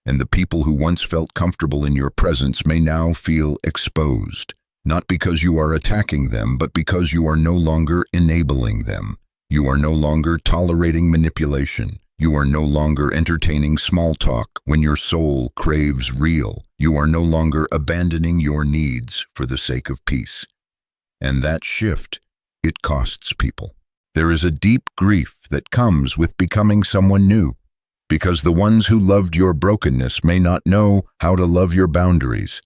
And the people who once felt comfortable in your presence may now feel exposed. Not because you are attacking them, but because you are no longer enabling them. You are no longer tolerating manipulation. You are no longer entertaining small talk when your soul craves real. You are no longer abandoning your needs for the sake of peace. And that shift, it costs people. There is a deep grief that comes with becoming someone new, because the ones who loved your brokenness may not know how to love your boundaries.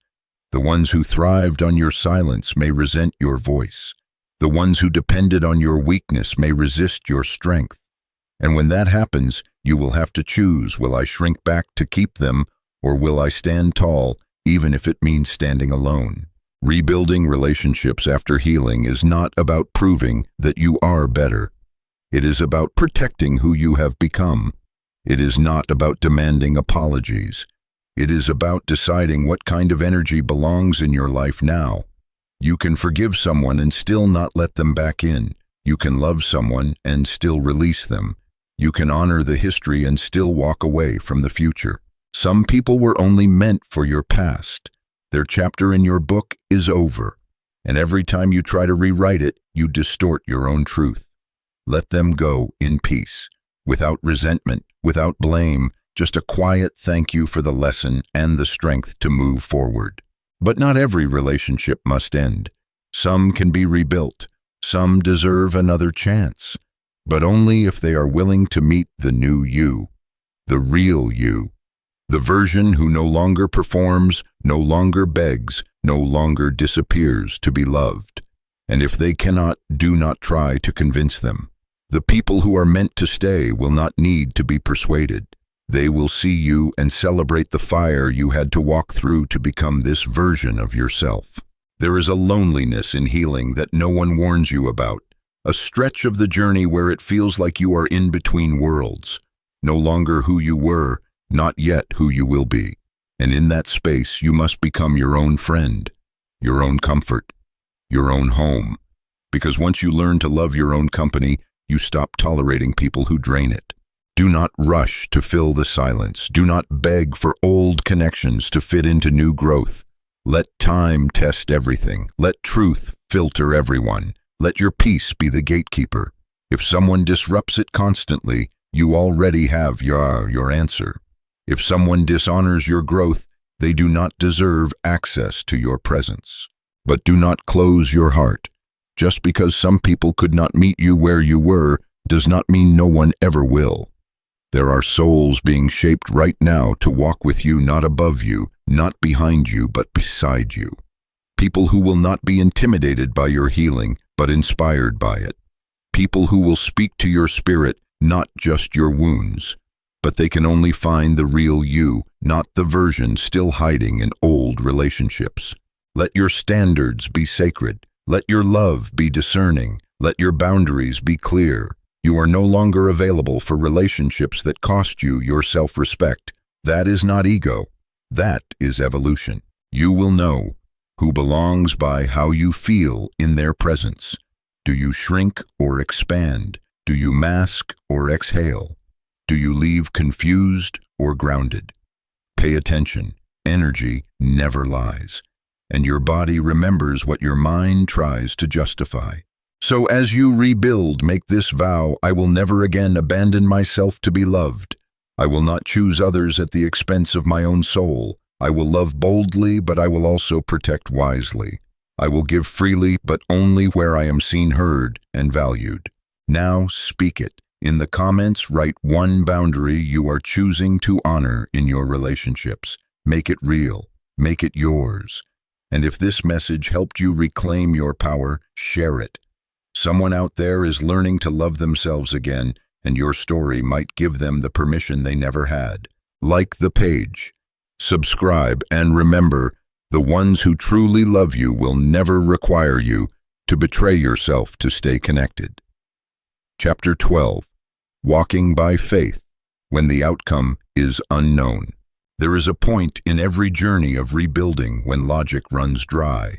The ones who thrived on your silence may resent your voice. The ones who depended on your weakness may resist your strength. And when that happens, you will have to choose, will I shrink back to keep them, or will I stand tall, even if it means standing alone? Rebuilding relationships after healing is not about proving that you are better. It is about protecting who you have become. It is not about demanding apologies. It is about deciding what kind of energy belongs in your life now. You can forgive someone and still not let them back in. You can love someone and still release them. You can honor the history and still walk away from the future. Some people were only meant for your past. Their chapter in your book is over, and every time you try to rewrite it, you distort your own truth. Let them go in peace, without resentment, without blame, just a quiet thank you for the lesson and the strength to move forward. But not every relationship must end. Some can be rebuilt. Some deserve another chance. But only if they are willing to meet the new you, the real you, the version who no longer performs, no longer begs, no longer disappears to be loved. And if they cannot, do not try to convince them. The people who are meant to stay will not need to be persuaded. They will see you and celebrate the fire you had to walk through to become this version of yourself. There is a loneliness in healing that no one warns you about. A stretch of the journey where it feels like you are in between worlds, no longer who you were, not yet who you will be. And in that space, you must become your own friend, your own comfort, your own home. Because once you learn to love your own company, you stop tolerating people who drain it. Do not rush to fill the silence. Do not beg for old connections to fit into new growth. Let time test everything. Let truth filter everyone. Let your peace be the gatekeeper. If someone disrupts it constantly, you already have your answer. If someone dishonors your growth, they do not deserve access to your presence. But do not close your heart. Just because some people could not meet you where you were does not mean no one ever will. There are souls being shaped right now to walk with you, not above you, not behind you, but beside you. People who will not be intimidated by your healing, but inspired by it. People who will speak to your spirit, not just your wounds. But they can only find the real you, not the version still hiding in old relationships. Let your standards be sacred. Let your love be discerning. Let your boundaries be clear. You are no longer available for relationships that cost you your self-respect. That is not ego. That is evolution. You will know who belongs by how you feel in their presence. Do you shrink or expand? Do you mask or exhale? Do you leave confused or grounded? Pay attention. Energy never lies, and your body remembers what your mind tries to justify. So as you rebuild, make this vow: I will never again abandon myself to be loved. I will not choose others at the expense of my own soul. I will love boldly, but I will also protect wisely. I will give freely, but only where I am seen, heard, and valued. Now speak it. In the comments, write one boundary you are choosing to honor in your relationships. Make it real. Make it yours. And if this message helped you reclaim your power, share it. Someone out there is learning to love themselves again, and your story might give them the permission they never had. Like the page, subscribe, and remember, the ones who truly love you will never require you to betray yourself to stay connected. Chapter 12. Walking by Faith, when the outcome is unknown. There is a point in every journey of rebuilding when logic runs dry,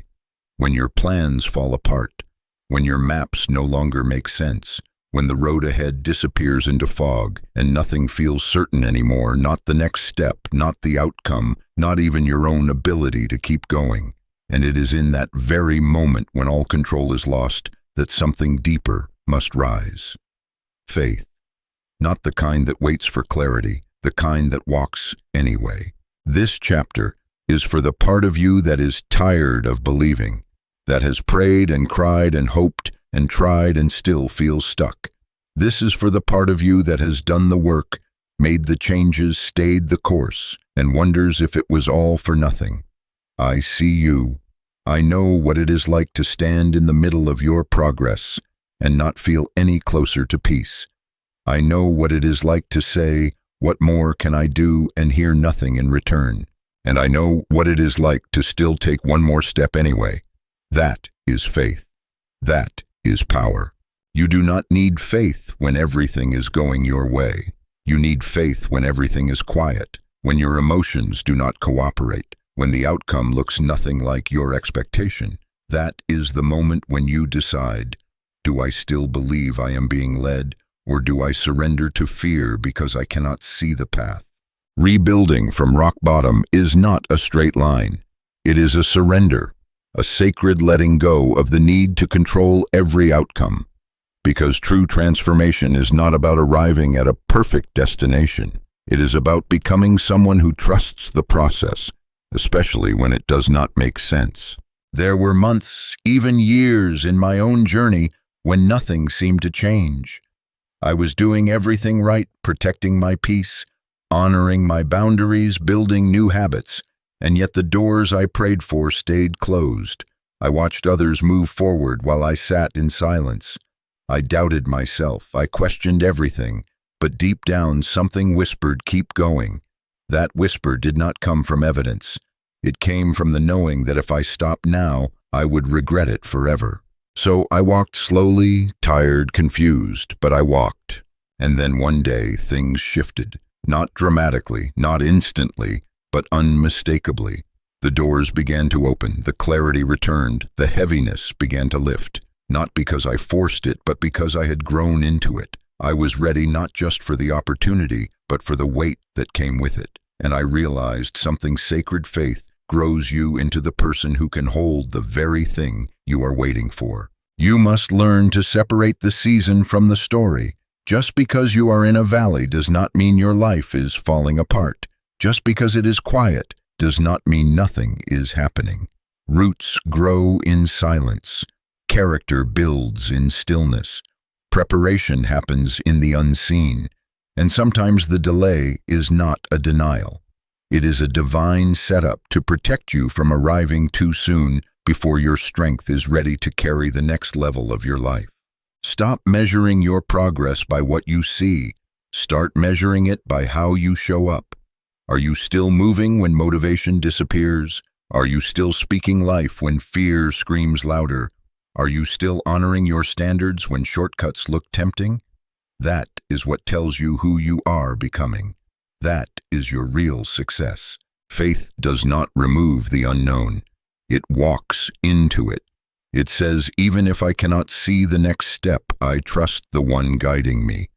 when your plans fall apart, when your maps no longer make sense, when the road ahead disappears into fog and nothing feels certain anymore, not the next step, not the outcome, not even your own ability to keep going. And it is in that very moment when all control is lost that something deeper must rise. Faith. Not the kind that waits for clarity, the kind that walks anyway. This chapter is for the part of you that is tired of believing, that has prayed and cried and hoped and tried and still feels stuck. This is for the part of you that has done the work, made the changes, stayed the course, and wonders if it was all for nothing. I see you. I know what it is like to stand in the middle of your progress and not feel any closer to peace. I know what it is like to say, "What more can I do?" and hear nothing in return. And I know what it is like to still take one more step anyway. That is faith. That is power. You do not need faith when everything is going your way. You need faith when everything is quiet, when your emotions do not cooperate, when the outcome looks nothing like your expectation. That is the moment when you decide, do I still believe I am being led, or do I surrender to fear because I cannot see the path? Rebuilding from rock bottom is not a straight line. It is a surrender, a sacred letting go of the need to control every outcome. Because true transformation is not about arriving at a perfect destination. It is about becoming someone who trusts the process, especially when it does not make sense. There were months, even years in my own journey when nothing seemed to change. I was doing everything right, protecting my peace, honoring my boundaries, building new habits, and yet the doors I prayed for stayed closed. I watched others move forward while I sat in silence. I doubted myself, I questioned everything, but deep down something whispered, "Keep going." That whisper did not come from evidence. It came from the knowing that if I stopped now, I would regret it forever. So I walked slowly, tired, confused, but I walked. And then one day things shifted. Not dramatically, not instantly, but unmistakably. The doors began to open, the clarity returned, the heaviness began to lift. Not because I forced it, but because I had grown into it. I was ready not just for the opportunity, but for the weight that came with it. And I realized something sacred. Faith grows you into the person who can hold the very thing you are waiting for. You must learn to separate the season from the story. Just because you are in a valley does not mean your life is falling apart. Just because it is quiet does not mean nothing is happening. Roots grow in silence. Character builds in stillness. Preparation happens in the unseen. And sometimes the delay is not a denial. It is a divine setup to protect you from arriving too soon before your strength is ready to carry the next level of your life. Stop measuring your progress by what you see. Start measuring it by how you show up. Are you still moving when motivation disappears? Are you still speaking life when fear screams louder? Are you still honoring your standards when shortcuts look tempting? That is what tells you who you are becoming. That is your real success. Faith does not remove the unknown. It walks into it. It says, even if I cannot see the next step, I trust the one guiding me.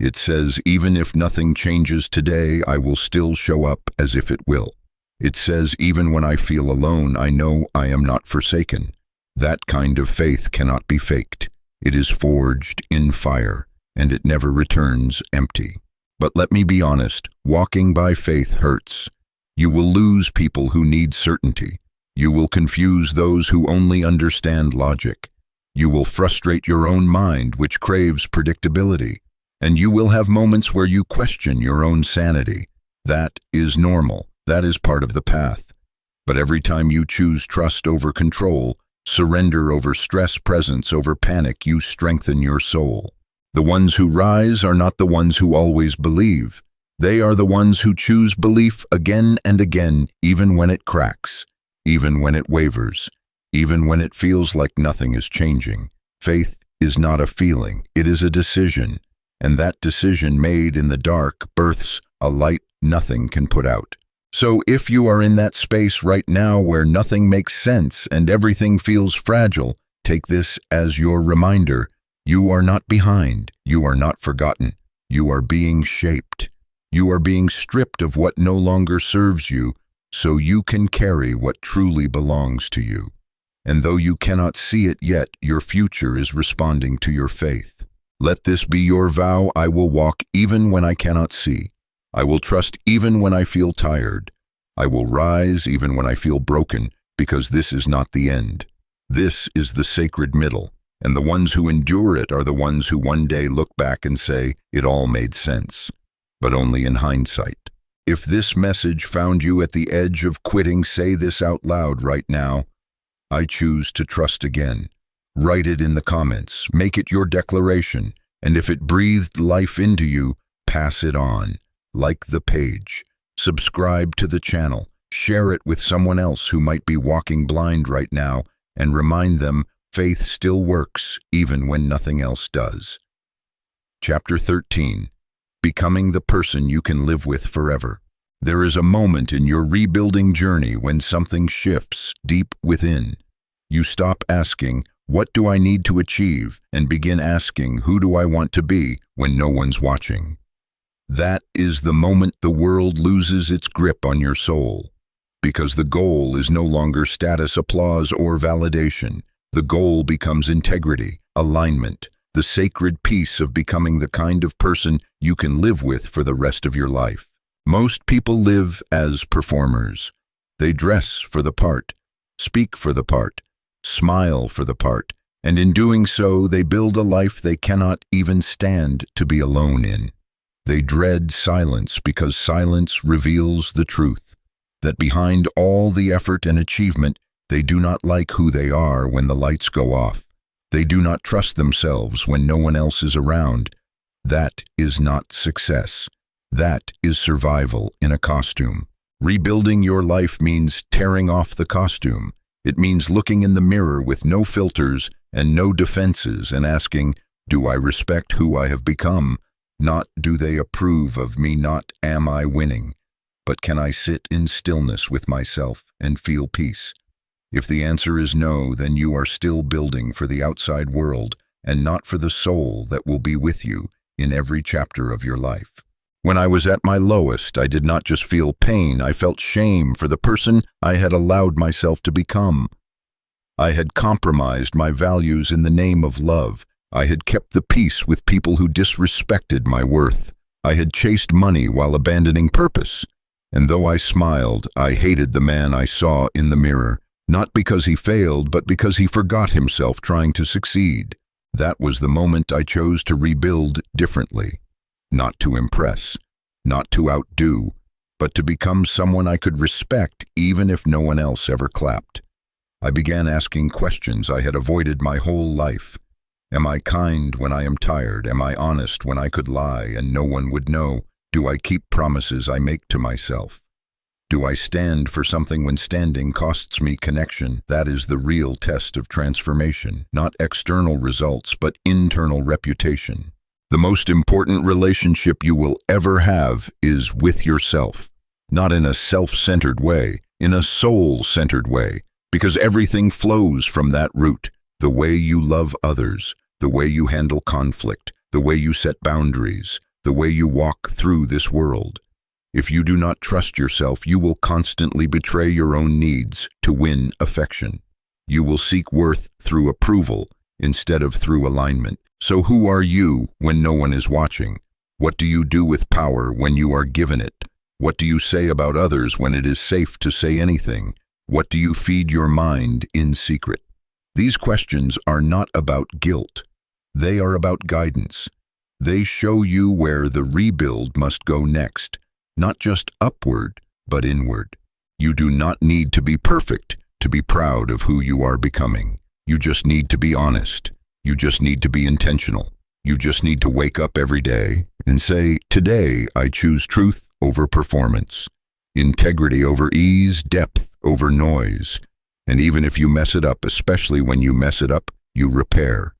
It says, even if nothing changes today, I will still show up as if it will. It says, even when I feel alone, I know I am not forsaken. That kind of faith cannot be faked. It is forged in fire, and it never returns empty. But let me be honest, walking by faith hurts. You will lose people who need certainty. You will confuse those who only understand logic. You will frustrate your own mind, which craves predictability. And you will have moments where you question your own sanity. That is normal. That is part of the path. But every time you choose trust over control, surrender over stress, presence over panic, you strengthen your soul. The ones who rise are not the ones who always believe. They are the ones who choose belief again and again, even when it cracks, even when it wavers, even when it feels like nothing is changing. Faith is not a feeling, it is a decision. And that decision made in the dark births a light nothing can put out. So if you are in that space right now where nothing makes sense and everything feels fragile, take this as your reminder. You are not behind. You are not forgotten. You are being shaped. You are being stripped of what no longer serves you, so you can carry what truly belongs to you. And though you cannot see it yet, your future is responding to your faith. Let this be your vow. I will walk even when I cannot see. I will trust even when I feel tired. I will rise even when I feel broken, because this is not the end. This is the sacred middle, and the ones who endure it are the ones who one day look back and say, it all made sense, but only in hindsight. If this message found you at the edge of quitting, say this out loud right now. I choose to trust again. Write it in the comments, make it your declaration, and if it breathed life into you, pass it on. Like the page, subscribe to the channel, share it with someone else who might be walking blind right now, and remind them faith still works even when nothing else does. Chapter 13. Becoming the person you can live with forever. There is a moment in your rebuilding journey when something shifts deep within. You stop asking, what do I need to achieve, and begin asking, who do I want to be when no one's watching? That is the moment the world loses its grip on your soul. Because the goal is no longer status, applause, or validation. The goal becomes integrity, alignment, the sacred peace of becoming the kind of person you can live with for the rest of your life. Most people live as performers. They dress for the part, speak for the part, smile for the part, and in doing so, they build a life they cannot even stand to be alone in. They dread silence because silence reveals the truth, that behind all the effort and achievement, they do not like who they are when the lights go off. They do not trust themselves when no one else is around. That is not success. That is survival in a costume. Rebuilding your life means tearing off the costume. It means looking in the mirror with no filters and no defenses and asking, do I respect who I have become? Not do they approve of me, not am I winning, but can I sit in stillness with myself and feel peace? If the answer is no, then you are still building for the outside world and not for the soul that will be with you in every chapter of your life. When I was at my lowest, I did not just feel pain, I felt shame for the person I had allowed myself to become. I had compromised my values in the name of love. I had kept the peace with people who disrespected my worth. I had chased money while abandoning purpose. And though I smiled, I hated the man I saw in the mirror, not because he failed, but because he forgot himself trying to succeed. That was the moment I chose to rebuild differently. Not to impress, not to outdo, but to become someone I could respect even if no one else ever clapped. I began asking questions I had avoided my whole life. Am I kind when I am tired? Am I honest when I could lie and no one would know? Do I keep promises I make to myself? Do I stand for something when standing costs me connection? That is the real test of transformation, not external results, but internal reputation. The most important relationship you will ever have is with yourself, not in a self-centered way, in a soul-centered way, because everything flows from that root. The way you love others, the way you handle conflict, the way you set boundaries, the way you walk through this world. If you do not trust yourself, you will constantly betray your own needs to win affection. You will seek worth through approval instead of through alignment. So who are you when no one is watching? What do you do with power when you are given it? What do you say about others when it is safe to say anything? What do you feed your mind in secret? These questions are not about guilt. They are about guidance. They show you where the rebuild must go next, not just upward, but inward. You do not need to be perfect to be proud of who you are becoming. You just need to be honest. You just need to be intentional. You just need to wake up every day and say, today I choose truth over performance, integrity over ease, depth over noise. And even if you mess it up, especially when you mess it up, you repair,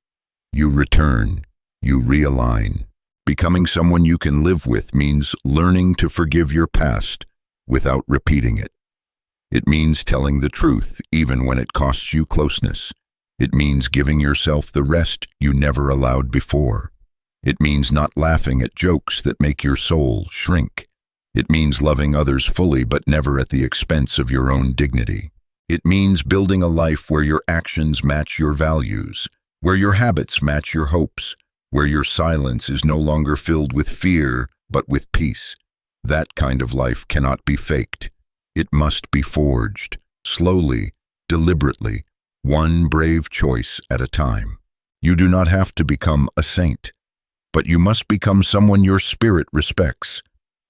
you return, you realign. Becoming someone you can live with means learning to forgive your past without repeating it. It means telling the truth even when it costs you closeness. It means giving yourself the rest you never allowed before. It means not laughing at jokes that make your soul shrink. It means loving others fully but never at the expense of your own dignity. It means building a life where your actions match your values, where your habits match your hopes, where your silence is no longer filled with fear but with peace. That kind of life cannot be faked. It must be forged, slowly, deliberately, one brave choice at a time. You do not have to become a saint, but you must become someone your spirit respects,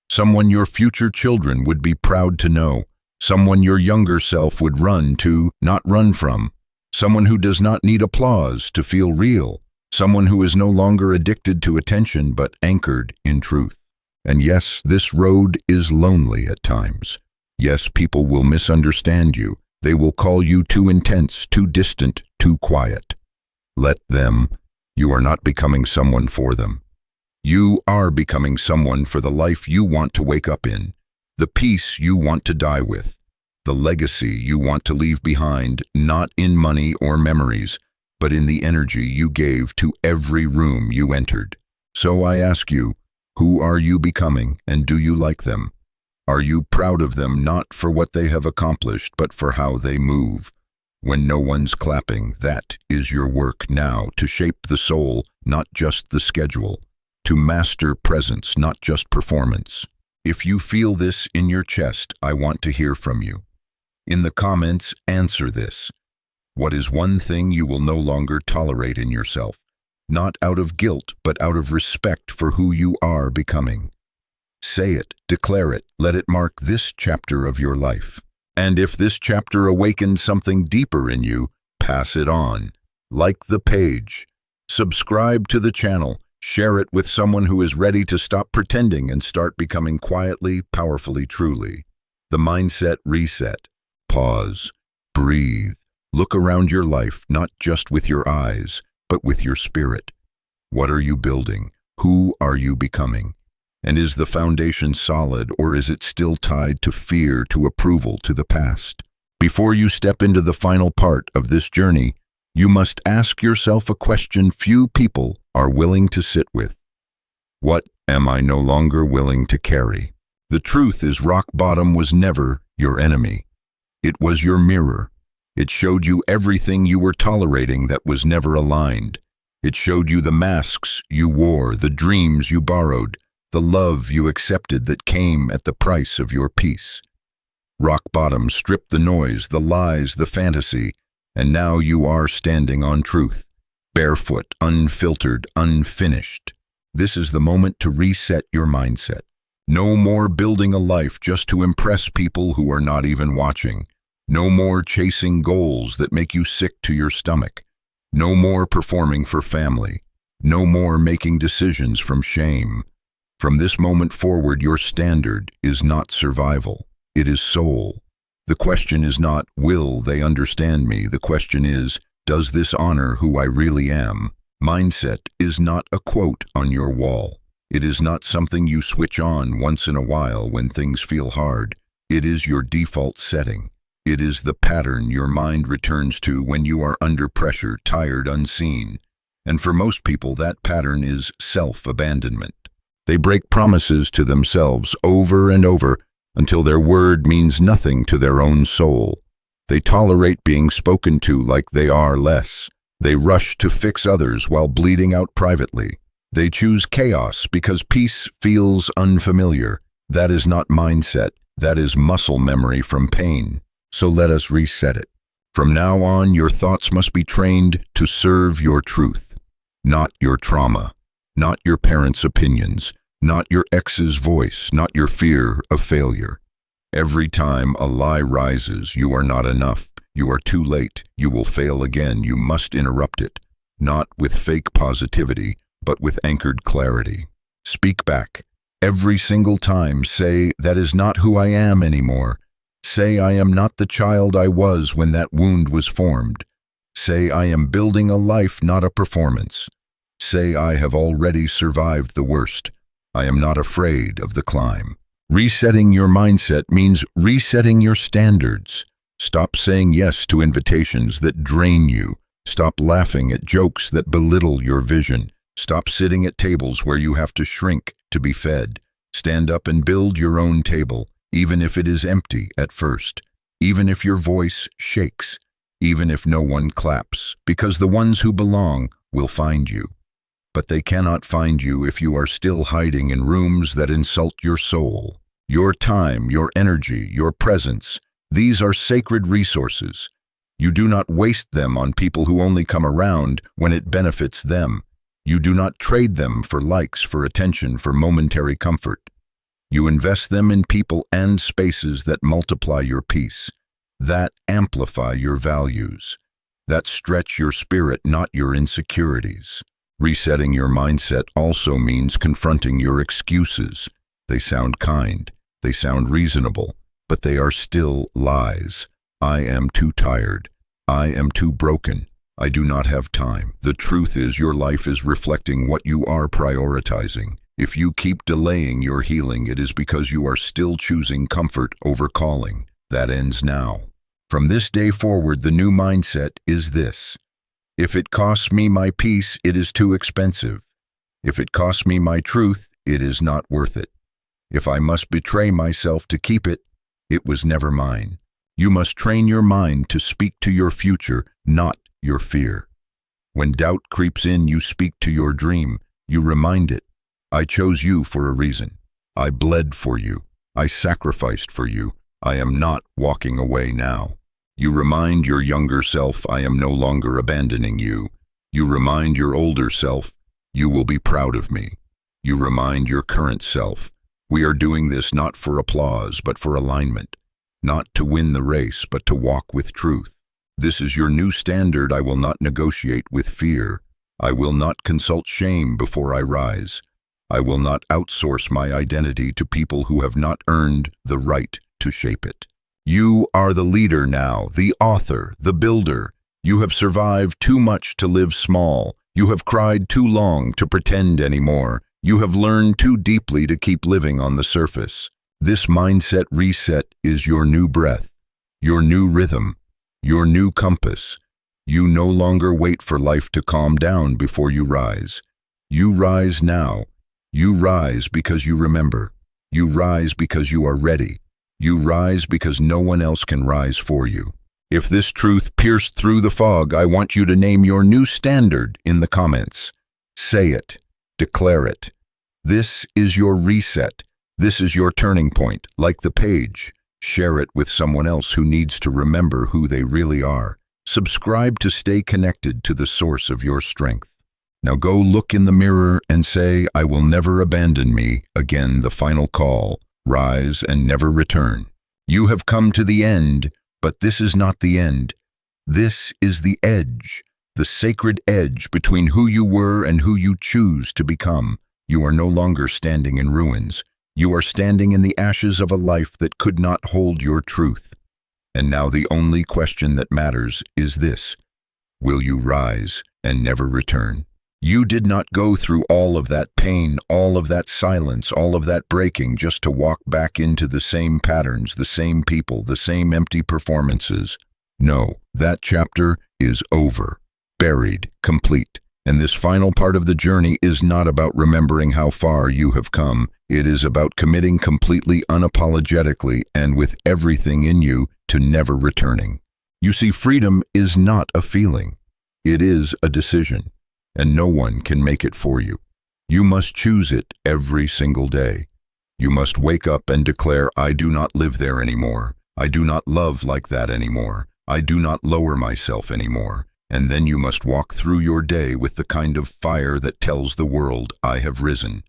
someone your future children would be proud to know, someone your younger self would run to, not run from, someone who does not need applause to feel real, someone who is no longer addicted to attention but anchored in truth. And yes, this road is lonely at times. Yes, people will misunderstand you. They will call you too intense, too distant, too quiet. Let them. You are not becoming someone for them. You are becoming someone for the life you want to wake up in, the peace you want to die with, the legacy you want to leave behind, not in money or memories, but in the energy you gave to every room you entered. So I ask you, who are you becoming, and do you like them? Are you proud of them not for what they have accomplished, but for how they move? When no one's clapping, that is your work now, to shape the soul, not just the schedule, to master presence, not just performance. If you feel this in your chest, I want to hear from you. In the comments, answer this. What is one thing you will no longer tolerate in yourself? Not out of guilt, but out of respect for who you are becoming. Say it, declare it, let it mark this chapter of your life. And if this chapter awakened something deeper in you, pass it on. Like the page. Subscribe to the channel. Share it with someone who is ready to stop pretending and start becoming quietly, powerfully, truly. The Mindset Reset. Pause. Breathe. Look around your life, not just with your eyes, but with your spirit. What are you building? Who are you becoming? And is the foundation solid, or is it still tied to fear, to approval, to the past? Before you step into the final part of this journey, you must ask yourself a question few people are willing to sit with. What am I no longer willing to carry? The truth is, rock bottom was never your enemy. It was your mirror. It showed you everything you were tolerating that was never aligned. It showed you the masks you wore, the dreams you borrowed, the love you accepted that came at the price of your peace. Rock bottom stripped the noise, the lies, the fantasy, and now you are standing on truth, barefoot, unfiltered, unfinished. This is the moment to reset your mindset. No more building a life just to impress people who are not even watching. No more chasing goals that make you sick to your stomach. No more performing for family. No more making decisions from shame. From this moment forward, your standard is not survival. It is soul. The question is not, will they understand me? The question is, does this honor who I really am? Mindset is not a quote on your wall. It is not something you switch on once in a while when things feel hard. It is your default setting. It is the pattern your mind returns to when you are under pressure, tired, unseen. And for most people, that pattern is self-abandonment. They break promises to themselves over and over until their word means nothing to their own soul. They tolerate being spoken to like they are less. They rush to fix others while bleeding out privately. They choose chaos because peace feels unfamiliar. That is not mindset. That is muscle memory from pain. So let us reset it. From now on, your thoughts must be trained to serve your truth, not your trauma, not your parents' opinions, not your ex's voice, not your fear of failure. Every time a lie rises, you are not enough, you are too late, you will fail again, you must interrupt it, not with fake positivity, but with anchored clarity. Speak back. Every single time, say, "That is not who I am anymore." Say, "I am not the child I was when that wound was formed." Say, "I am building a life, not a performance." Say, "I have already survived the worst. I am not afraid of the climb." Resetting your mindset means resetting your standards. Stop saying yes to invitations that drain you. Stop laughing at jokes that belittle your vision. Stop sitting at tables where you have to shrink to be fed. Stand up and build your own table, even if it is empty at first, even if your voice shakes, even if no one claps, because the ones who belong will find you. But they cannot find you if you are still hiding in rooms that insult your soul. Your time, your energy, your presence, these are sacred resources. You do not waste them on people who only come around when it benefits them. You do not trade them for likes, for attention, for momentary comfort. You invest them in people and spaces that multiply your peace, that amplify your values, that stretch your spirit, not your insecurities. Resetting your mindset also means confronting your excuses. They sound kind, they sound reasonable, but they are still lies. I am too tired. I am too broken. I do not have time. The truth is, your life is reflecting what you are prioritizing. If you keep delaying your healing, it is because you are still choosing comfort over calling. That ends now. From this day forward, the new mindset is this: if it costs me my peace, it is too expensive. If it costs me my truth, it is not worth it. If I must betray myself to keep it, it was never mine. You must train your mind to speak to your future, not your fear. When doubt creeps in, you speak to your dream. You remind it, I chose you for a reason. I bled for you. I sacrificed for you. I am not walking away now. You remind your younger self, I am no longer abandoning you. You remind your older self, you will be proud of me. You remind your current self, we are doing this not for applause, but for alignment. Not to win the race, but to walk with truth. This is your new standard. I will not negotiate with fear. I will not consult shame before I rise. I will not outsource my identity to people who have not earned the right to shape it. You are the leader now, the author, the builder. You have survived too much to live small. You have cried too long to pretend anymore. You have learned too deeply to keep living on the surface. This mindset reset is your new breath, your new rhythm, your new compass. You no longer wait for life to calm down before you rise. You rise now. You rise because you remember. You rise because you are ready. You rise because no one else can rise for you. If this truth pierced through the fog, I want you to name your new standard in the comments. Say it. Declare it. This is your reset. This is your turning point. Like the page, share it with someone else who needs to remember who they really are. Subscribe to stay connected to the source of your strength. Now go look in the mirror and say, I will never abandon me. Again, the final call. Rise and never return. You have come to the end, but this is not the end. This is the edge, the sacred edge between who you were and who you choose to become. You are no longer standing in ruins. You are standing in the ashes of a life that could not hold your truth. And now the only question that matters is this: will you rise and never return? You did not go through all of that pain, all of that silence, all of that breaking just to walk back into the same patterns, the same people, the same empty performances. No, that chapter is over, buried, complete. And this final part of the journey is not about remembering how far you have come. It is about committing completely, unapologetically, and with everything in you to never returning. You see, freedom is not a feeling. It is a decision, and no one can make it for you. You must choose it every single day. You must wake up and declare, I do not live there anymore. I do not love like that anymore. I do not lower myself anymore, and then you must walk through your day with the kind of fire that tells the world I have risen,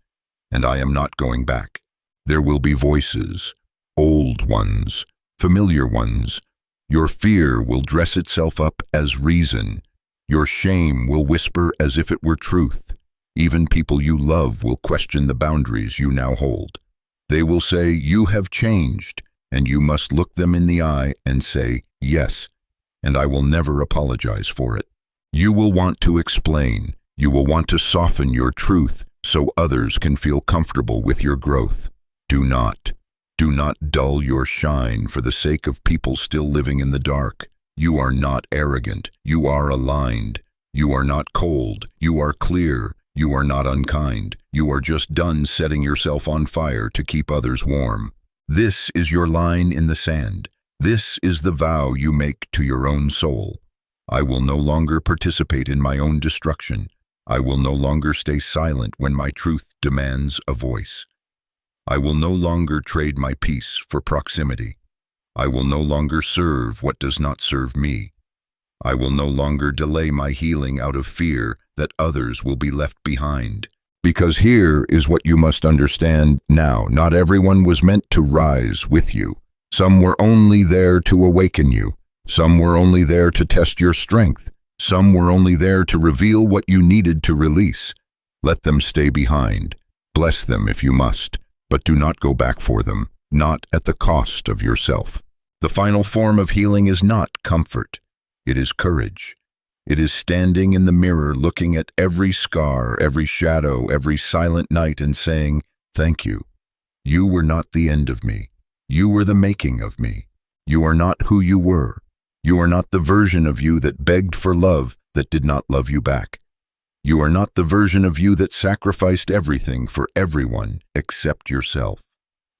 and I am not going back. There will be voices, old ones, familiar ones. Your fear will dress itself up as reason. Your shame will whisper as if it were truth. Even people you love will question the boundaries you now hold. They will say, you have changed, and you must look them in the eye and say, yes, and I will never apologize for it. You will want to explain. You will want to soften your truth so others can feel comfortable with your growth. Do not dull your shine for the sake of people still living in the dark. You are not arrogant. You are aligned. You are not cold. You are clear. You are not unkind. You are just done setting yourself on fire to keep others warm. This is your line in the sand. This is the vow you make to your own soul. I will no longer participate in my own destruction. I will no longer stay silent when my truth demands a voice. I will no longer trade my peace for proximity. I will no longer serve what does not serve me. I will no longer delay my healing out of fear that others will be left behind. Because here is what you must understand now. Not everyone was meant to rise with you. Some were only there to awaken you. Some were only there to test your strength. Some were only there to reveal what you needed to release. Let them stay behind. Bless them if you must, but do not go back for them, not at the cost of yourself. The final form of healing is not comfort. It is courage. It is standing in the mirror looking at every scar, every shadow, every silent night and saying, thank you. You were not the end of me. You were the making of me. You are not who you were. You are not the version of you that begged for love that did not love you back. You are not the version of you that sacrificed everything for everyone except yourself.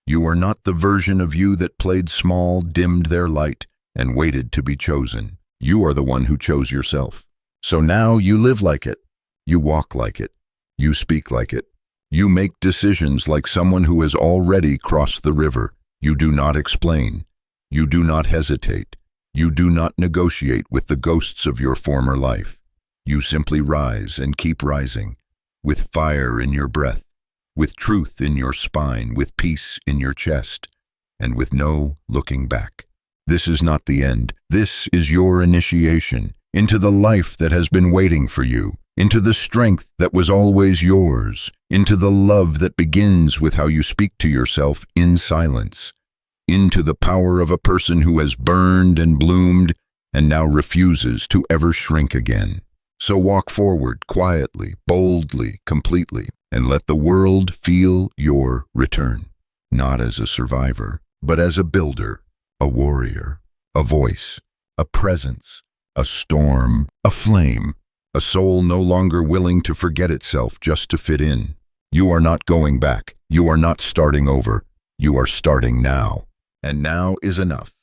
You are not the version of you that played small, dimmed their light, and waited to be chosen. You are the one who chose yourself. So now you live like it. You walk like it. You speak like it. You make decisions like someone who has already crossed the river. You do not explain. You do not hesitate. You do not negotiate with the ghosts of your former life. You simply rise and keep rising, with fire in your breath, with truth in your spine, with peace in your chest, and with no looking back. This is not the end. This is your initiation into the life that has been waiting for you, into the strength that was always yours, into the love that begins with how you speak to yourself in silence, into the power of a person who has burned and bloomed and now refuses to ever shrink again. So walk forward quietly, boldly, completely, and let the world feel your return, not as a survivor, but as a builder, a warrior, a voice, a presence, a storm, a flame, a soul no longer willing to forget itself just to fit in. You are not going back. You are not starting over. You are starting now. And now is enough.